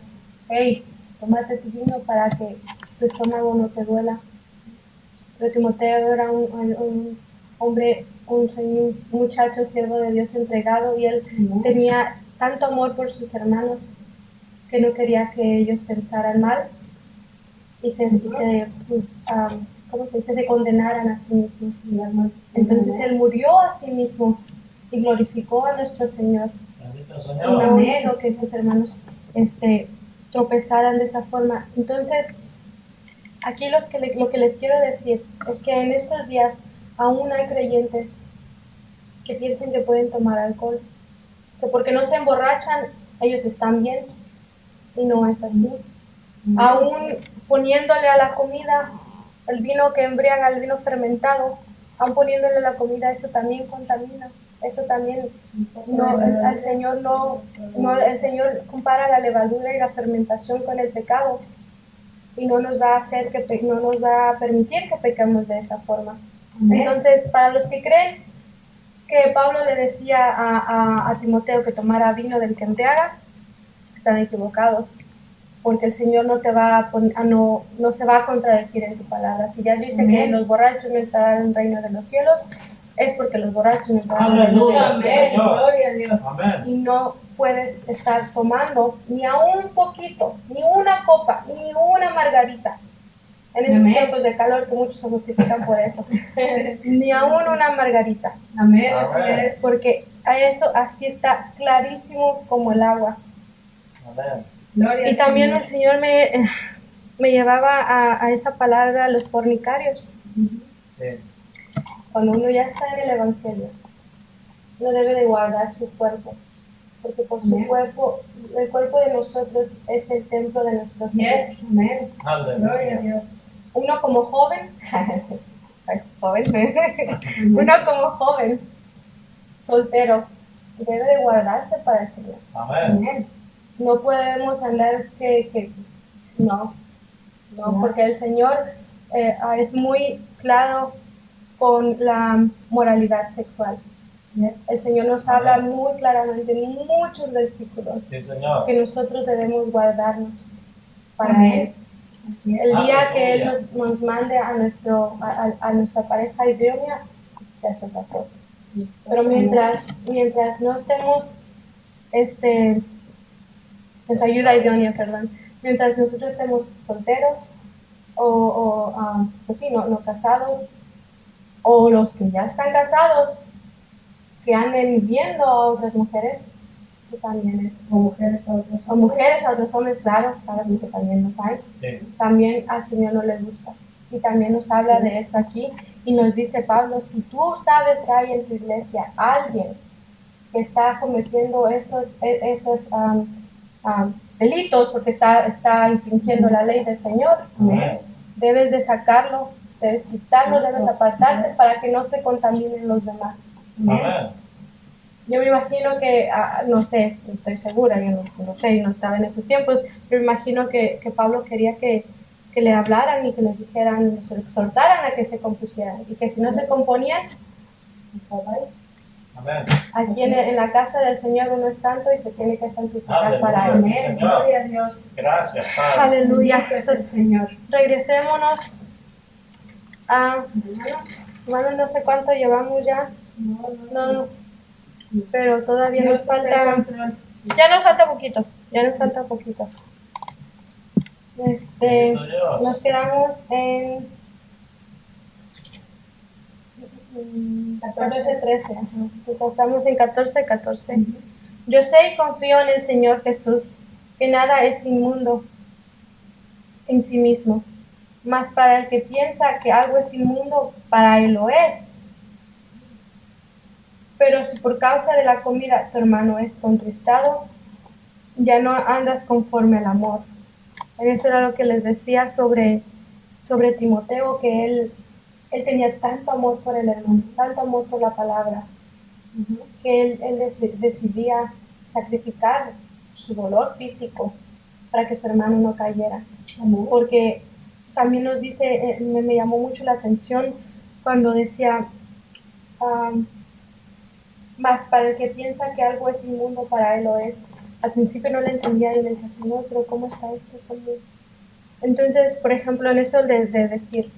A: hey, tómate tu vino para que tu estómago no te duela. Pero Timoteo era un hombre, un muchacho, siervo de Dios entregado, y él tenía tanto amor por sus hermanos que no quería que ellos pensaran mal y se condenaran a sí mismos. Entonces él murió a sí mismo y glorificó a nuestro Señor. Y no hizo que sus hermanos tropezaran de esa forma. Entonces, aquí lo que les quiero decir es que en estos días aún hay creyentes que piensan que pueden tomar alcohol, que porque no se emborrachan, ellos están bien, y no es así. Aún poniéndole a la comida el vino que embriaga, el vino fermentado, aún poniéndole a la comida, eso también contamina. Eso también, el Señor compara la levadura y la fermentación con el pecado, y no nos va a permitir que pequemos de esa forma. Entonces, para los que creen que Pablo le decía a Timoteo que tomara vino del que embriaga, están equivocados, porque el Señor no se va a contradecir en tu palabra. Si ya dice que los borrachos no entrarán en el reino de los cielos, es porque los borrachos no entrarán en el reino de los cielos. Gloria a Dios. Amén. Y no puedes estar tomando ni a un poquito, ni una copa, ni una margarita. En estos tiempos de calor, que muchos se justifican por eso. Ni aún una margarita. Amén. Amén. Porque así está clarísimo como el agua. Amén. Y también Señor. El Señor me llevaba a esa palabra, los fornicarios. Sí. Cuando uno ya está en el Evangelio, uno debe de guardar su cuerpo, porque por su cuerpo, el cuerpo de nosotros es el templo de nuestro Señor. Amén. Gloria a Dios. Uno como joven, uno como joven, soltero, debe de guardarse para el Señor. Amén. No podemos andar no, porque el Señor es muy claro con la moralidad sexual. El Señor nos habla muy claramente en muchos versículos que nosotros debemos guardarnos para Él. El día que Él nos mande a nuestra pareja idónea, es otra cosa. Pero mientras no estemos, pues ayuda idónea, perdón. Mientras nosotros estemos solteros pues sí, no casados, o los que ya están casados, que anden viendo a otras mujeres, eso también es. O mujeres a otros hombres, claro que también nos hay. Sí. También al Señor no le gusta. Y también nos habla de eso aquí. Y nos dice Pablo, si tú sabes que hay en tu iglesia alguien que está cometiendo esos delitos, porque está infringiendo la ley del Señor, debes de sacarlo, debes quitarlo, debes apartarte para que no se contaminen los demás. Amén. Yo me imagino que, no sé, estoy segura, yo no sé, no estaba en esos tiempos, pero me imagino que Pablo quería que le hablaran y que les dijeran, les exhortaran a que se compusieran, y que si no se componían,
B: Amén.
A: Aquí en la casa del Señor uno es santo y se tiene que santificar para Él.
B: Aleluya, sí,
C: Amén.
B: Señor.
C: Gloria a Dios.
B: Gracias, Padre.
A: Aleluya.
C: Bendito es el
A: Entonces,
C: Señor.
A: regresémonos a,
C: Hermanos,
A: hermanos, no sé cuánto llevamos ya, no, pero todavía
C: Dios
A: nos
C: está en
A: falta,
C: control.
A: ya nos falta poquito, ya nos falta poquito.
B: Bendito Dios.
A: Nos quedamos en 14:13, ajá. Estamos en 14:14. Yo sé y confío en el Señor Jesús, que nada es inmundo en sí mismo, mas para el que piensa que algo es inmundo, para él lo es. Pero si por causa de la comida tu hermano es contristado, ya no andas conforme al amor. Eso era lo que les decía sobre Timoteo, que él tenía tanto amor por el hermano, tanto amor por la palabra, que él decidía sacrificar su dolor físico para que su hermano no cayera. Porque también nos dice, me llamó mucho la atención cuando decía, más para el que piensa que algo es inmundo, para él lo es. Al principio no lo entendía y le decía, Señor, pero ¿cómo está esto conmigo? Entonces, por ejemplo, en eso de vestir,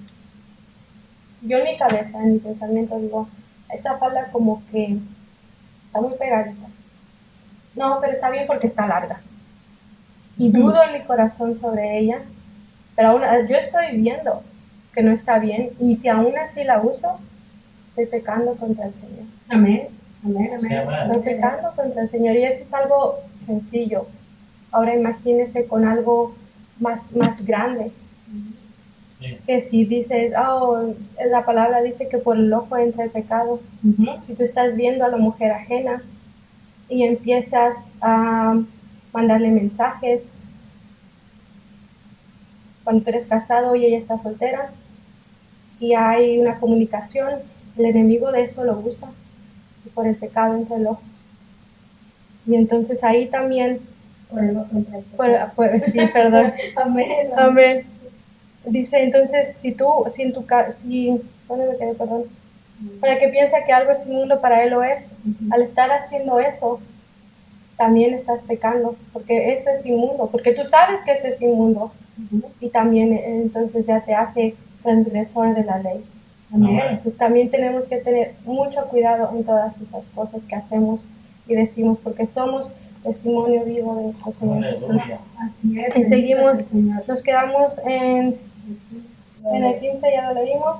A: yo en mi cabeza, en mi pensamiento digo, esta falda como que está muy pegadita. No, pero está bien porque está larga. Y dudo en mi corazón sobre ella, pero aún yo estoy viendo que no está bien, y si aún así la uso, estoy pecando contra el Señor.
C: Amén. Amén, amén.
B: Sí, amén.
A: Estoy pecando contra el Señor, y eso es algo sencillo. Ahora imagínese con algo más grande.
B: Sí.
A: Que si dices, la palabra dice que por el ojo entra el pecado. Si tú estás viendo a la mujer ajena y empiezas a mandarle mensajes cuando tú eres casado y ella está soltera y hay una comunicación, el enemigo de eso lo usa, y por el pecado entra el ojo. Y entonces ahí también,
C: Por el ojo entra el pecado.
A: sí, perdón.
C: Amén.
A: Amén. Dice, entonces, ¿dónde me quedé? Perdón. Para que piensa que algo es inmundo, para él lo es. Al estar haciendo eso, también estás pecando, porque eso es inmundo, porque tú sabes que eso es inmundo, y también entonces ya te hace transgresor de la ley.
B: Amén.
A: Entonces, también tenemos que tener mucho cuidado en todas esas cosas que hacemos y decimos, porque somos testimonio vivo de nuestro Señor Jesús.
B: Aleluya.
C: Así es.
A: Y seguimos,
C: bendito es el Señor.
A: nos quedamos en el 15, ya lo leímos.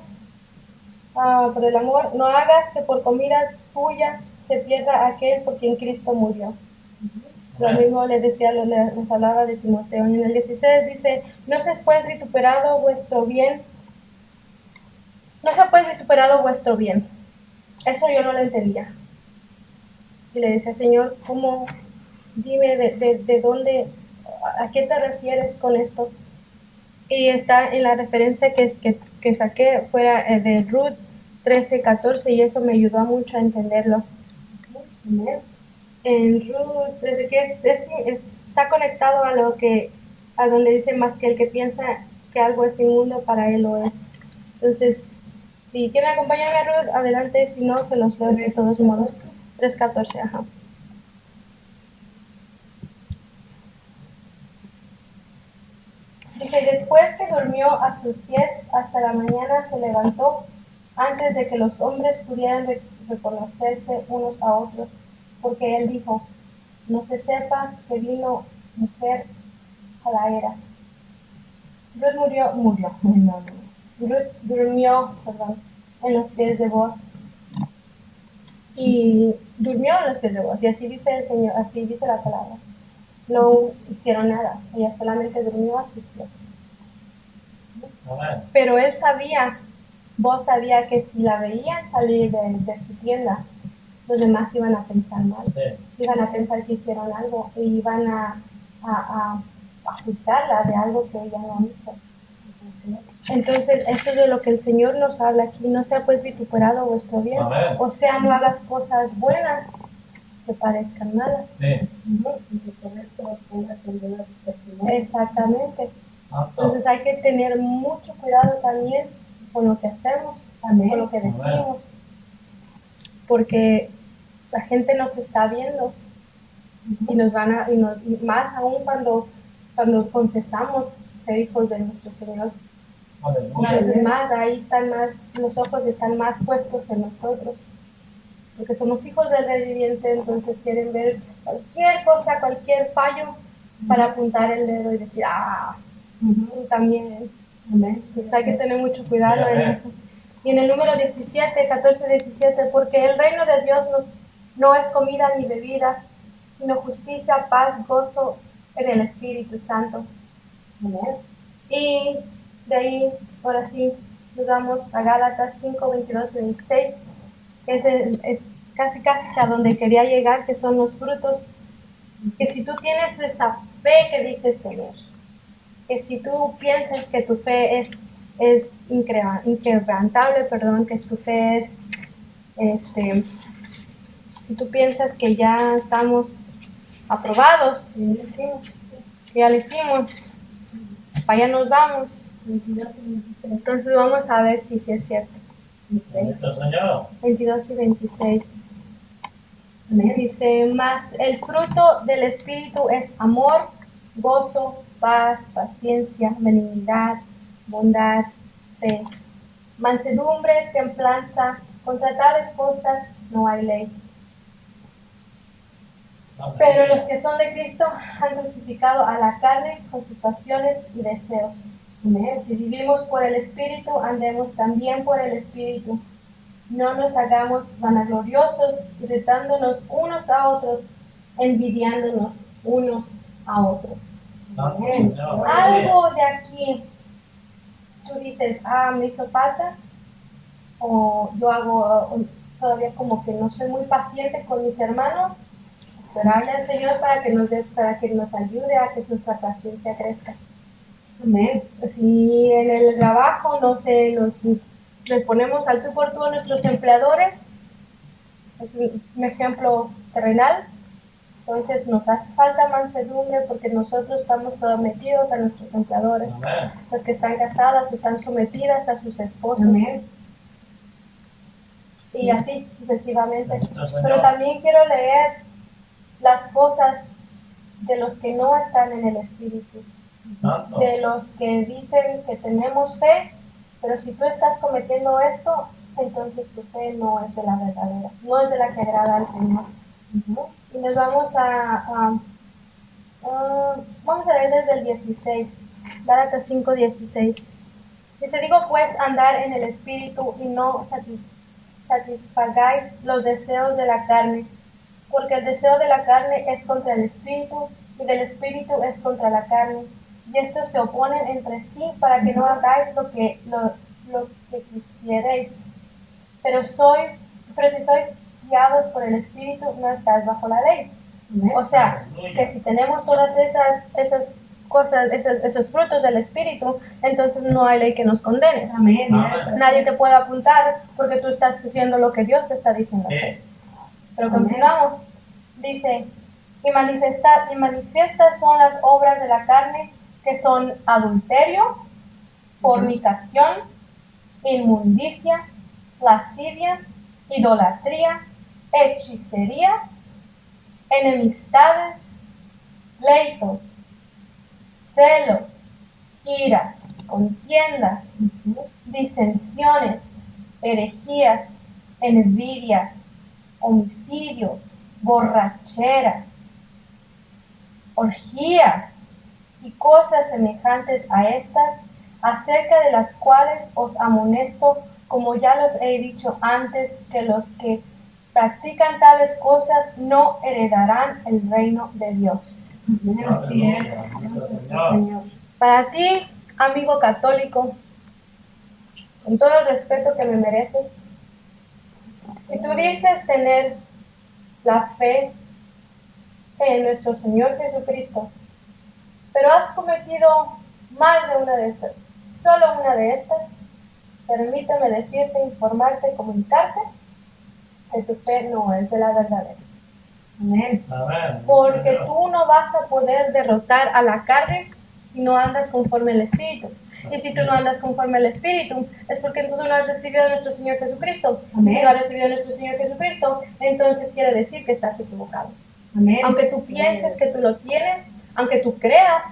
A: Por el amor, no hagas que por comida tuya se pierda aquel por quien Cristo murió. Lo mismo les decía, nos hablaba de Timoteo. Y en el 16 dice, no se puede vituperado vuestro bien. No se puede vituperado vuestro bien. Eso yo no lo entendía. Y le decía, Señor, ¿cómo? Dime de dónde, a qué te refieres con esto. Y está en la referencia que saqué, fuera de Ruth 13:14, y eso me ayudó mucho a entenderlo. En Ruth 13, que está conectado a donde dice, más que el que piensa que algo es inmundo, para él lo es. Entonces, si quieren acompañarme a Ruth, adelante, si no, se los leo de todos modos. 3:14, ajá. Dice, después que durmió a sus pies hasta la mañana, se levantó antes de que los hombres pudieran reconocerse unos a otros, porque él dijo, no se sepa que vino mujer a la era. Ruth durmió en los pies de Boaz. Y durmió en los pies de Boaz, y así dice el Señor, así dice la palabra. No hicieron nada, ella solamente durmió a sus pies.
B: Amén.
A: Pero él sabía, Boaz sabía que si la veían salir de su tienda, los demás iban a pensar mal.
B: Sí.
A: Iban a pensar que hicieron algo y iban a juzgarla de algo que ella no hizo. Entonces, esto es de lo que el Señor nos habla aquí. No sea pues vituperado vuestro bien.
B: Amén.
A: O sea, no hagas cosas buenas que parezcan malas.
B: Sí.
A: Exactamente.
B: Santo.
A: Entonces hay que tener mucho cuidado también con lo que hacemos, con lo que decimos, porque la gente nos está viendo y nos y más aún cuando confesamos ser hijos de nuestro Señor. Entonces
B: Aleluya.
A: más, ahí están más, los ojos están más puestos en nosotros, porque somos hijos del Rey viviente, entonces quieren ver cualquier cosa, cualquier fallo, para apuntar el dedo y decir, tú también. Entonces hay que tener mucho cuidado en eso. Y en el número 17, 14, 17, porque el reino de Dios no es comida ni bebida, sino justicia, paz, gozo en el Espíritu Santo. Y de ahí, ahora sí, nos vamos a Gálatas 5, 22 y 26. Es casi a donde quería llegar, que son los frutos. Que si tú tienes esa fe que dices tener, que si tú piensas que tu fe es inquebrantable, que tu fe es, si tú piensas que ya estamos aprobados, que ya lo hicimos, para allá nos vamos, entonces vamos a ver si es cierto.
B: Bendito Señor.
A: 22 y 26. Dice, más el fruto del Espíritu es amor, gozo, paz, paciencia, benignidad, bondad, fe, mansedumbre, templanza. Contra tales cosas no hay ley. Pero los que son de Cristo han crucificado a la carne con sus pasiones y deseos. Si vivimos por el Espíritu, andemos también por el Espíritu. No nos hagamos vanagloriosos, irritándonos unos a otros, envidiándonos unos a otros. Algo de aquí, tú dices, me hizo falta, o yo hago todavía como que no soy muy paciente con mis hermanos. Orarle al Señor para que nos ayude a que nuestra paciencia crezca. Amén. Si en el trabajo, no sé, les ponemos al tú por tú a nuestros empleadores, es un ejemplo terrenal, entonces nos hace falta mansedumbre porque nosotros estamos sometidos a nuestros empleadores.
B: Amén.
A: Las que están casadas están sometidas a sus esposos. Amén. Y así sucesivamente. Pero también quiero leer las cosas de los que no están en el Espíritu, de los que dicen que tenemos fe, pero si tú estás cometiendo esto, entonces tu fe no es de la verdadera, no es de la que agrada al Señor. Y nos vamos vamos a leer desde el 16, Gálatas 5:16. Dice, digo pues, andar en el Espíritu y no satisfagáis los deseos de la carne, porque el deseo de la carne es contra el Espíritu, y del Espíritu es contra la carne, y estos se oponen entre sí para que no hagáis lo que quisierais. Pero si sois guiados por el Espíritu, no estáis bajo la ley. O sea, que si tenemos todas esas cosas, esos frutos del Espíritu, entonces no hay ley que nos condene. Amén. Nadie te puede apuntar porque tú estás haciendo lo que Dios te está diciendo. Pero continuamos. Dice, y manifiestas son las obras de la carne, que son adulterio, fornicación, inmundicia, lascivia, idolatría, hechicería, enemistades, pleitos, celos, iras, contiendas, disensiones, herejías, envidias, homicidios, borracheras, orgías y cosas semejantes a estas, acerca de las cuales os amonesto, como ya los he dicho antes, que los que practican tales cosas no heredarán el reino de Dios. Así es, Señor. Para ti, amigo católico, con todo el respeto que me mereces, si tú dices tener la fe en nuestro Señor Jesucristo, pero has cometido más de una de estas, solo una de estas, permíteme decirte, informarte, comunicarte que tu fe no es de la verdadera. Amén. Porque tú no vas a poder derrotar a la carne si no andas conforme al Espíritu. Y si tú no andas conforme al Espíritu, es porque tú no has recibido a nuestro Señor Jesucristo.
C: Amén.
A: Si no has recibido a nuestro Señor Jesucristo, entonces quiere decir que estás equivocado.
C: Amén.
A: Aunque tú pienses que tú lo tienes, aunque tú creas,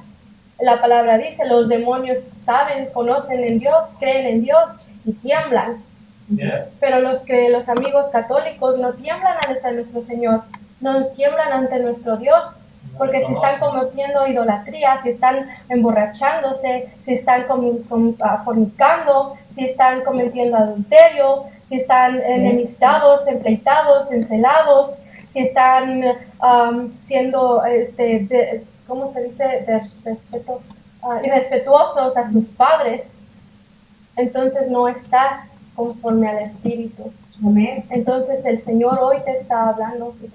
A: la palabra dice, los demonios saben, conocen en Dios, creen en Dios y tiemblan.
B: Yeah.
A: Pero los amigos católicos no tiemblan ante nuestro Señor, no tiemblan ante nuestro Dios, porque si están cometiendo idolatría, si están emborrachándose, si están fornicando, si están cometiendo adulterio, si están enemistados, empleitados, encelados, si están siendo, ¿cómo se dice? Irrespetuosos a sus padres, entonces no estás conforme al Espíritu.
C: Amén.
A: Entonces el Señor hoy te está hablando y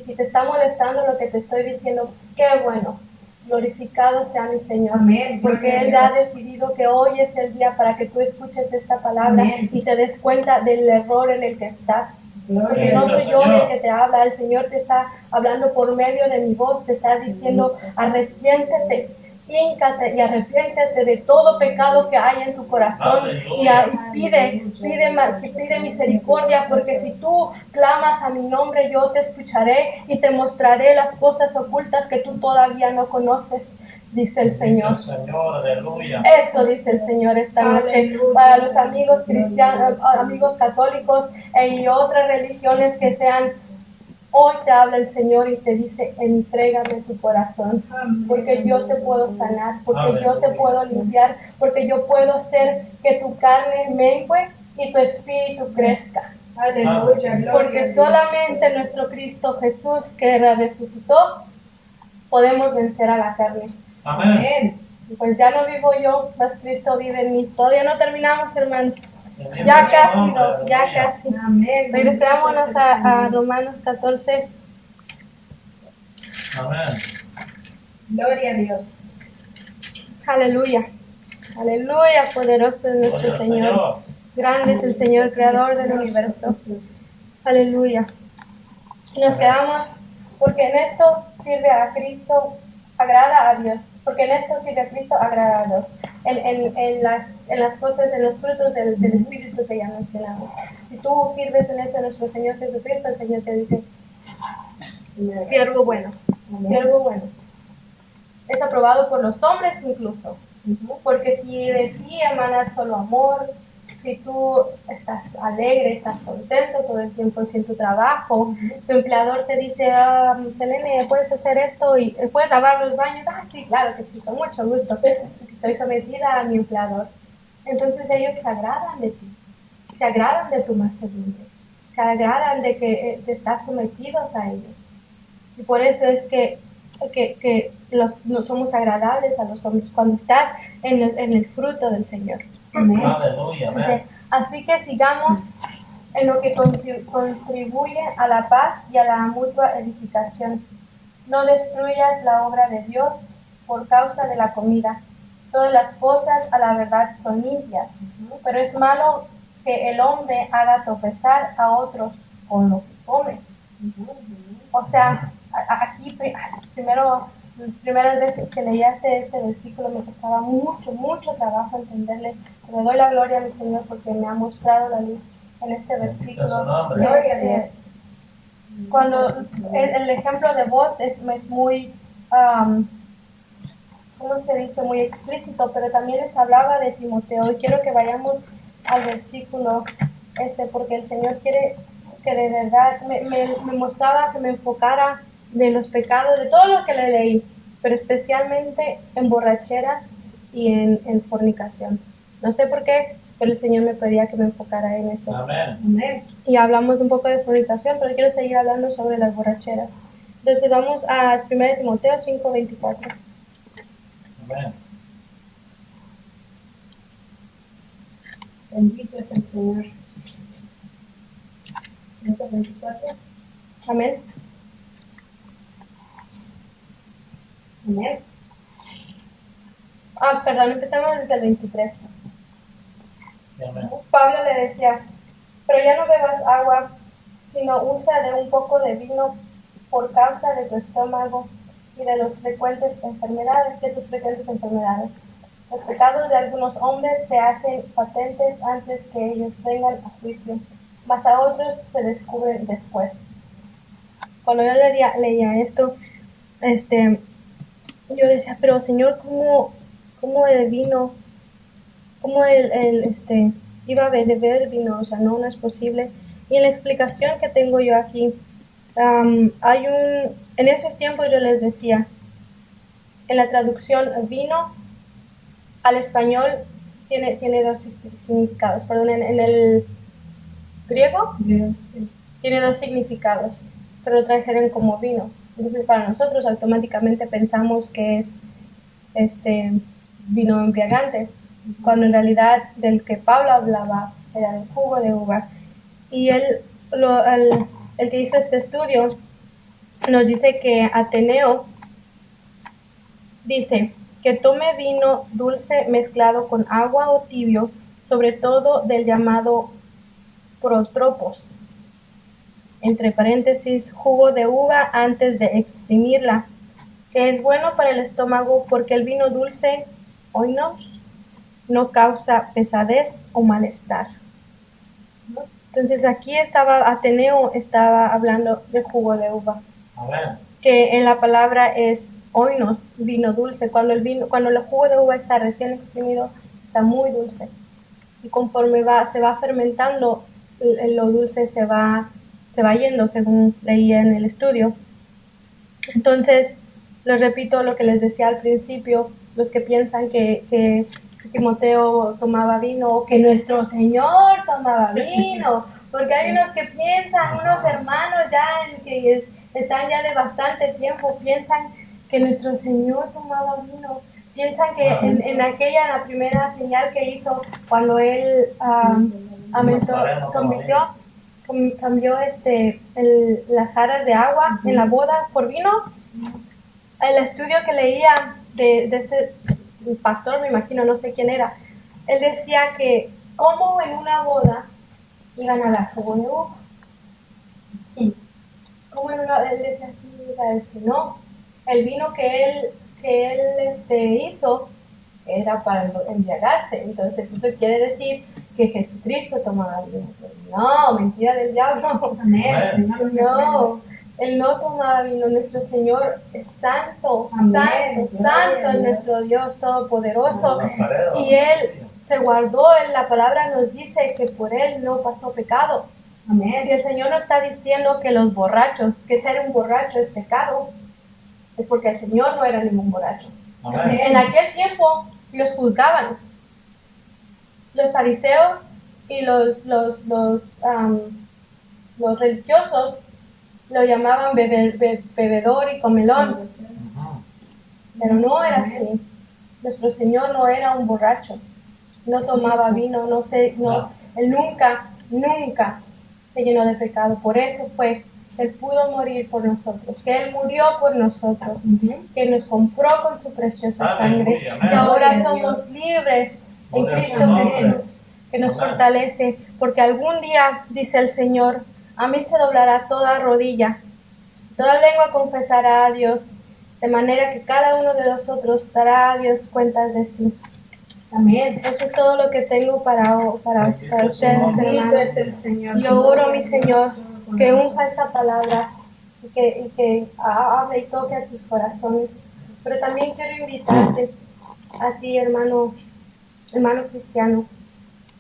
A: si te está molestando lo que te estoy diciendo, qué bueno, glorificado sea mi Señor.
C: Amén.
A: Porque
C: Gloria a
A: Él
C: Dios.
A: ha decidido que hoy es el día para que tú escuches esta palabra
C: Amén.
A: y te des cuenta del error en el que estás. Porque
C: Gloria a
A: no
C: Dios.
A: soy yo el que te habla, el Señor te está hablando por medio de mi voz, te está diciendo, arrepiéntete, híncate y arrepiéntete de todo pecado que hay en tu corazón y pide misericordia, porque si tú clamas a mi nombre, yo te escucharé y te mostraré las cosas ocultas que tú todavía no conoces, dice el Señor.
B: Señor, aleluya.
A: Eso dice el Señor esta noche
C: Aleluya.
A: para los amigos cristianos, amigos católicos y otras religiones que sean. Hoy te habla el Señor y te dice, entrégame tu corazón, porque yo te puedo sanar, porque yo te puedo limpiar, porque yo puedo hacer que tu carne mengue y tu espíritu crezca.
C: Aleluya. Gloria a
A: Porque
C: Dios.
A: solamente nuestro Cristo Jesús, que resucitó, podemos vencer a la carne.
B: Amén.
C: Amén.
A: Pues ya no vivo yo, mas Cristo vive en mí. Todavía no terminamos, hermanos. Ya casi, no, ya casi.
C: Amén.
A: Regresémonos a Romanos 14.
B: Amén.
C: Gloria a Dios.
A: Aleluya. Aleluya, poderoso es nuestro
B: Gloria al
A: Señor. Grande es el Señor, creador del universo.
C: Jesús.
A: Aleluya. Y nos quedamos porque en esto sirve a Cristo, agrada a Dios. Porque en esto sirve a Cristo, agrada a Dios. En las cosas, en los frutos del Espíritu que ya mencionamos. Si tú sirves en eso a nuestro Señor Jesucristo, el Señor te dice, siervo bueno, siervo bueno. Es aprobado por los hombres incluso. Porque si de ti emana solo amor, si tú estás alegre, estás contento todo el tiempo en tu trabajo, tu empleador te dice, Selene, puedes hacer esto y puedes lavar los baños. Sí, claro que sí, con mucho gusto, estoy sometida a mi empleador. Entonces ellos se agradan de ti, se agradan de tu mansedumbre, se agradan de que estás sometidos a ellos. Y por eso es que no somos agradables a los hombres cuando estás en el fruto del Señor.
C: Amén.
B: Aleluya. Amén.
A: Así que sigamos en lo que contribuye a la paz y a la mutua edificación. No destruyas la obra de Dios por causa de la comida. Todas las cosas a la verdad son limpias, pero es malo que el hombre haga tropezar a otros con lo que come. O sea, aquí las primeras veces que leía este versículo me costaba mucho trabajo entenderle. Le doy la gloria a mi Señor porque me ha mostrado la luz en este versículo.
C: Gloria a Dios.
A: Cuando el ejemplo de voz es muy, ¿cómo se dice? Muy explícito, pero también les hablaba de Timoteo. Y quiero que vayamos al versículo porque el Señor quiere que de verdad me mostraba que me enfocara de los pecados, de todo lo que le leí, pero especialmente en borracheras y en fornicación. No sé por qué, pero el Señor me pedía que me enfocara en eso.
B: Amén.
C: Amén.
A: Y hablamos un poco de fornicación, pero quiero seguir hablando sobre las borracheras. Entonces vamos a 1 Timoteo 5:24.
B: Amén.
C: Bendito es el Señor. 124.
A: Amén.
C: Amén.
A: Perdón, empezamos desde el 23.
B: Amén.
A: Pablo le decía, pero ya no bebas agua, sino usa de un poco de vino por causa de tu estómago y de tus frecuentes enfermedades. Los pecados de algunos hombres se hacen patentes antes que ellos vengan a juicio, mas a otros se descubren después. Cuando yo leía esto, yo decía, pero Señor, ¿cómo el vino, cómo iba a beber vino? O sea, no es posible. Y en la explicación que tengo yo aquí, en esos tiempos yo les decía, en la traducción vino al español tiene dos significados, perdón, en el griego tiene dos significados, pero lo trajeron como vino. Entonces para nosotros automáticamente pensamos que es vino embriagante, cuando en realidad del que Pablo hablaba era el jugo de uva. Y el que hizo este estudio nos dice que Ateneo dice que tome vino dulce mezclado con agua o tibio, sobre todo del llamado protropos, entre paréntesis, jugo de uva antes de exprimirla, que es bueno para el estómago porque el vino dulce, oinos, no causa pesadez o malestar. Entonces aquí Ateneo estaba hablando de jugo de uva.
B: Amén.
A: Que en la palabra es oinos, vino dulce. Cuando el jugo de uva está recién exprimido, está muy dulce. Y conforme se va fermentando, lo dulce se va yendo, según leía en el estudio. Entonces, les repito lo que les decía al principio, los que piensan que Timoteo tomaba vino o que nuestro Señor tomaba vino, porque hay unos que piensan, unos hermanos ya que están ya de bastante tiempo, piensan que nuestro Señor tomaba vino, piensan que en la primera señal que hizo cuando él cambió las jarras de agua en la boda por vino. El estudio que leía de este pastor, me imagino, no sé quién era, él decía que como en una boda iban a dar jugo de uva. Como él decía así, no, el vino que él hizo era para embriagarse. Entonces eso quiere decir que Jesucristo tomaba vino. No, mentira del diablo. No, él no tomaba vino. Nuestro Señor es santo, santo es nuestro Dios todopoderoso. Y él se guardó, la palabra nos dice que por él no pasó pecado. Amén. Si el Señor nos está diciendo que los borrachos, que ser un borracho es pecado, es porque el Señor no era ningún borracho. Amén. En aquel tiempo los juzgaban. Los fariseos y los religiosos lo llamaban bebedor y comelón. Pero no era así. Nuestro Señor no era un borracho. No tomaba vino, él nunca se llenó de pecado. Por eso él pudo morir por nosotros, que él murió por nosotros, que nos compró con su preciosa sangre, que ahora somos libres en Cristo Jesús, que nos fortalece, porque algún día, dice el Señor, a mí se doblará toda rodilla, toda lengua confesará a Dios, de manera que cada uno de nosotros dará a Dios cuentas de sí. Amén. Eso es todo lo que tengo para ustedes, hermanos. Yo oro, mi Señor, que unja esta palabra y que hable y toque a tus corazones. Pero también quiero invitarte a ti, hermano cristiano,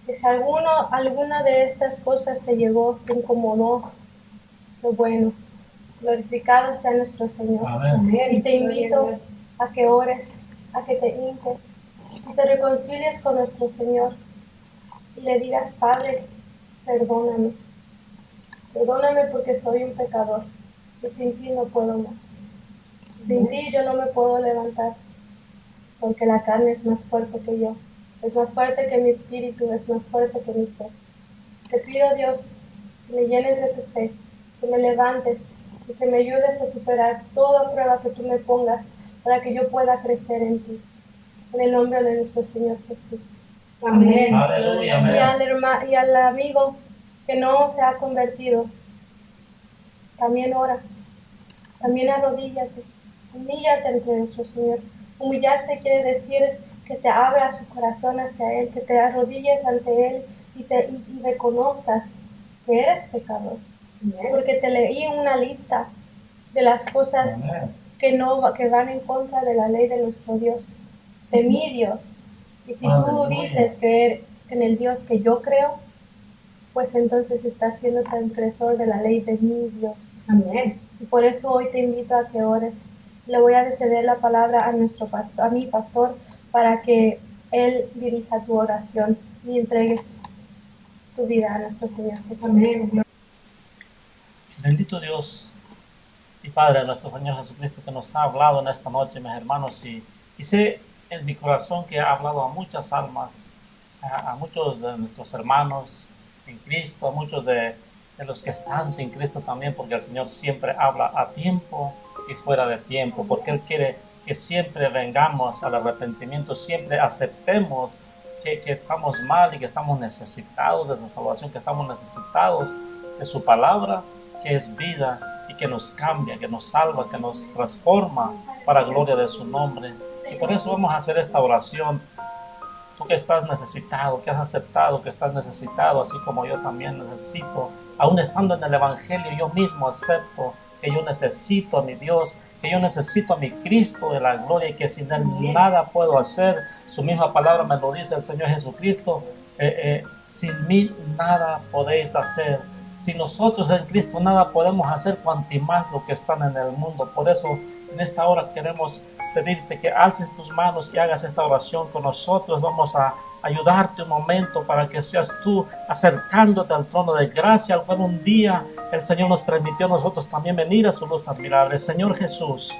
A: que si alguna de estas cosas te llegó, te incomodó, lo bueno, glorificado sea nuestro Señor. Amén. Y te invito a que ores, a que te hinques, y te reconcilies con nuestro Señor y le digas, Padre, perdóname porque soy un pecador y sin ti no puedo más. Sin ti yo no me puedo levantar porque la carne es más fuerte que yo, es más fuerte que mi espíritu, es más fuerte que mi fe. Te pido, Dios, que me llenes de tu fe, que me levantes y que me ayudes a superar toda prueba que tú me pongas para que yo pueda crecer en ti. En el nombre de nuestro Señor Jesús. Amén.
B: Aleluya, amén.
A: Y al amigo que no se ha convertido, también ora. También arrodíllate. Humíllate ante nuestro Señor. Humillarse quiere decir que te abra su corazón hacia Él, que te arrodilles ante Él y reconozcas que eres pecador. Porque te leí una lista de las cosas que van en contra de la ley de nuestro Dios, de mi Dios. Y si tú dices creer en el Dios que yo creo, pues entonces estás siendo transgresor de la ley de mi Dios.
C: Amén.
A: Y por eso hoy te invito a que ores. Le voy a ceder la palabra a nuestro pastor, a mi pastor, para que él dirija tu oración y entregues tu vida a nuestro Señor Jesucristo.
C: Amén.
B: Bendito Dios y Padre de nuestro Señor Jesucristo, que nos ha hablado en esta noche, mis hermanos, y sé en mi corazón que ha hablado a muchas almas, a muchos de nuestros hermanos en Cristo, a muchos de los que están sin Cristo también, porque el Señor siempre habla a tiempo y fuera de tiempo, porque Él quiere que siempre vengamos al arrepentimiento, siempre aceptemos que estamos mal y que estamos necesitados de esa salvación, que estamos necesitados de su palabra, que es vida y que nos cambia, que nos salva, que nos transforma para gloria de su nombre. Y por eso vamos a hacer esta oración. Tú que estás necesitado, que has aceptado que estás necesitado, así como yo también necesito, aún estando en el Evangelio, yo mismo acepto que yo necesito a mi Dios, que yo necesito a mi Cristo de la gloria y que sin Él nada puedo hacer. Su misma palabra me lo dice el Señor Jesucristo, sin mí nada podéis hacer. Sin nosotros en Cristo nada podemos hacer, cuanto más lo que están en el mundo. Por eso en esta hora queremos pedirte que alces tus manos y hagas esta oración con nosotros. Vamos a ayudarte un momento para que seas tú acercándote al trono de gracia, al cual un día el Señor nos permitió a nosotros también venir a su luz admirable. Señor Jesús,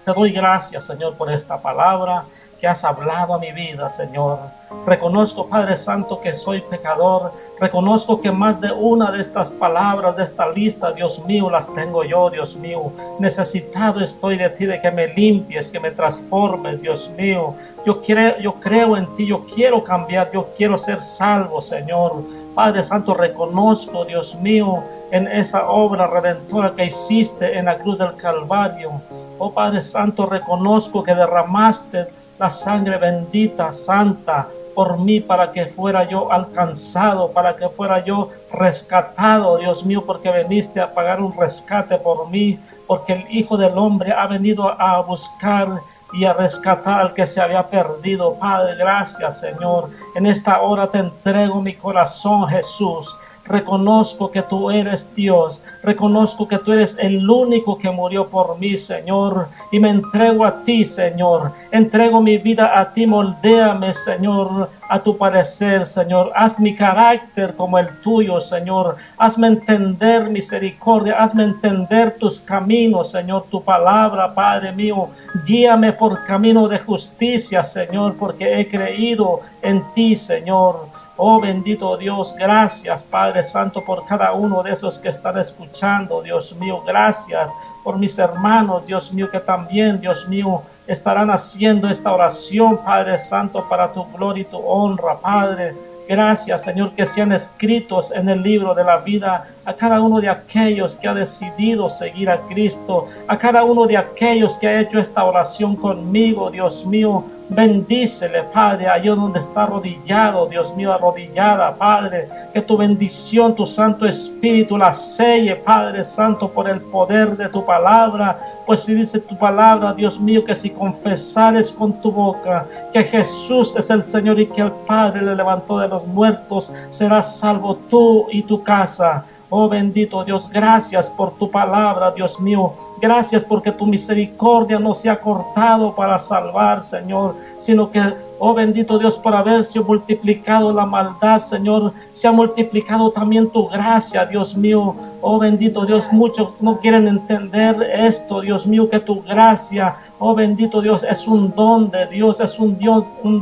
B: te doy gracias, Señor, por esta palabra que has hablado a mi vida, Señor. Reconozco, Padre Santo, que soy pecador. Reconozco que más de una de estas palabras, de esta lista, Dios mío, las tengo yo, Dios mío. Necesitado estoy de ti, de que me limpies, que me transformes, Dios mío. Yo creo en ti, yo quiero cambiar, yo quiero ser salvo, Señor. Padre Santo, reconozco, Dios mío, en esa obra redentora que hiciste en la cruz del Calvario. Oh Padre Santo, reconozco que derramaste la sangre bendita, santa, por mí, para que fuera yo alcanzado, para que fuera yo rescatado, Dios mío, porque viniste a pagar un rescate por mí, porque el Hijo del Hombre ha venido a buscar y a rescatar al que se había perdido. Padre, gracias, Señor. En esta hora te entrego mi corazón, Jesús. Reconozco que tú eres Dios, reconozco que tú eres el único que murió por mí, Señor, y me entrego a ti, Señor, entrego mi vida a ti, moldéame, Señor, a tu parecer, Señor, haz mi carácter como el tuyo, Señor, hazme entender misericordia, hazme entender tus caminos, Señor, tu palabra, Padre mío, guíame por camino de justicia, Señor, porque he creído en ti, Señor. Oh bendito Dios, gracias Padre Santo por cada uno de esos que están escuchando, Dios mío, gracias por mis hermanos, Dios mío, que también, Dios mío, estarán haciendo esta oración, Padre Santo, para tu gloria y tu honra, Padre. Gracias, Señor, que sean escritos en el libro de la vida a cada uno de aquellos que ha decidido seguir a Cristo, a cada uno de aquellos que ha hecho esta oración conmigo, Dios mío. Bendícele, Padre, allá donde está arrodillado, Dios mío, arrodillada, Padre, que tu bendición, tu Santo Espíritu la selle, Padre Santo, por el poder de tu palabra, pues si dice tu palabra, Dios mío, que si confesares con tu boca que Jesús es el Señor y que el Padre le levantó de los muertos, serás salvo tú y tu casa. Oh bendito Dios, gracias por tu palabra, Dios mío. Gracias porque tu misericordia no se ha cortado para salvar, Señor, sino que, oh bendito Dios, por haberse multiplicado la maldad, Señor, se ha multiplicado también tu gracia, Dios mío. Oh bendito Dios, muchos no quieren entender esto, Dios mío, que tu gracia, oh bendito Dios, es un don de Dios, es un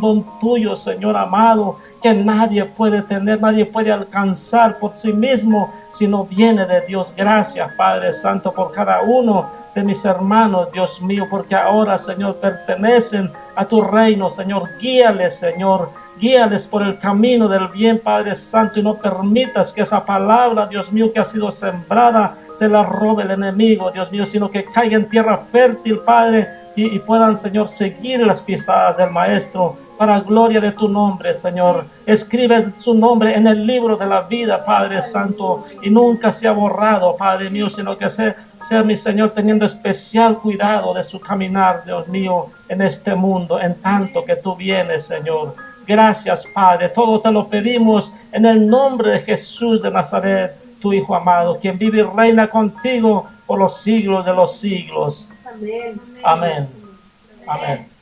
B: don tuyo, Señor amado, que nadie puede tener, nadie puede alcanzar por sí mismo, sino viene de Dios. Gracias, Padre Santo, por cada uno de mis hermanos, Dios mío, porque ahora, Señor, pertenecen a tu reino, Señor. Guíales, Señor, guíales por el camino del bien, Padre Santo, y no permitas que esa palabra, Dios mío, que ha sido sembrada, se la robe el enemigo, Dios mío, sino que caiga en tierra fértil, Padre, y puedan, Señor, seguir las pisadas del Maestro para gloria de tu nombre, Señor. Escribe su nombre en el libro de la vida, Padre Santo, y nunca sea borrado, Padre mío, sino que sea mi Señor teniendo especial cuidado de su caminar, Dios mío, en este mundo, en tanto que tú vienes, Señor. Gracias, Padre. Todo te lo pedimos en el nombre de Jesús de Nazaret, tu Hijo amado, quien vive y reina contigo por los siglos de los siglos.
A: Amén.
B: Amén. Amén.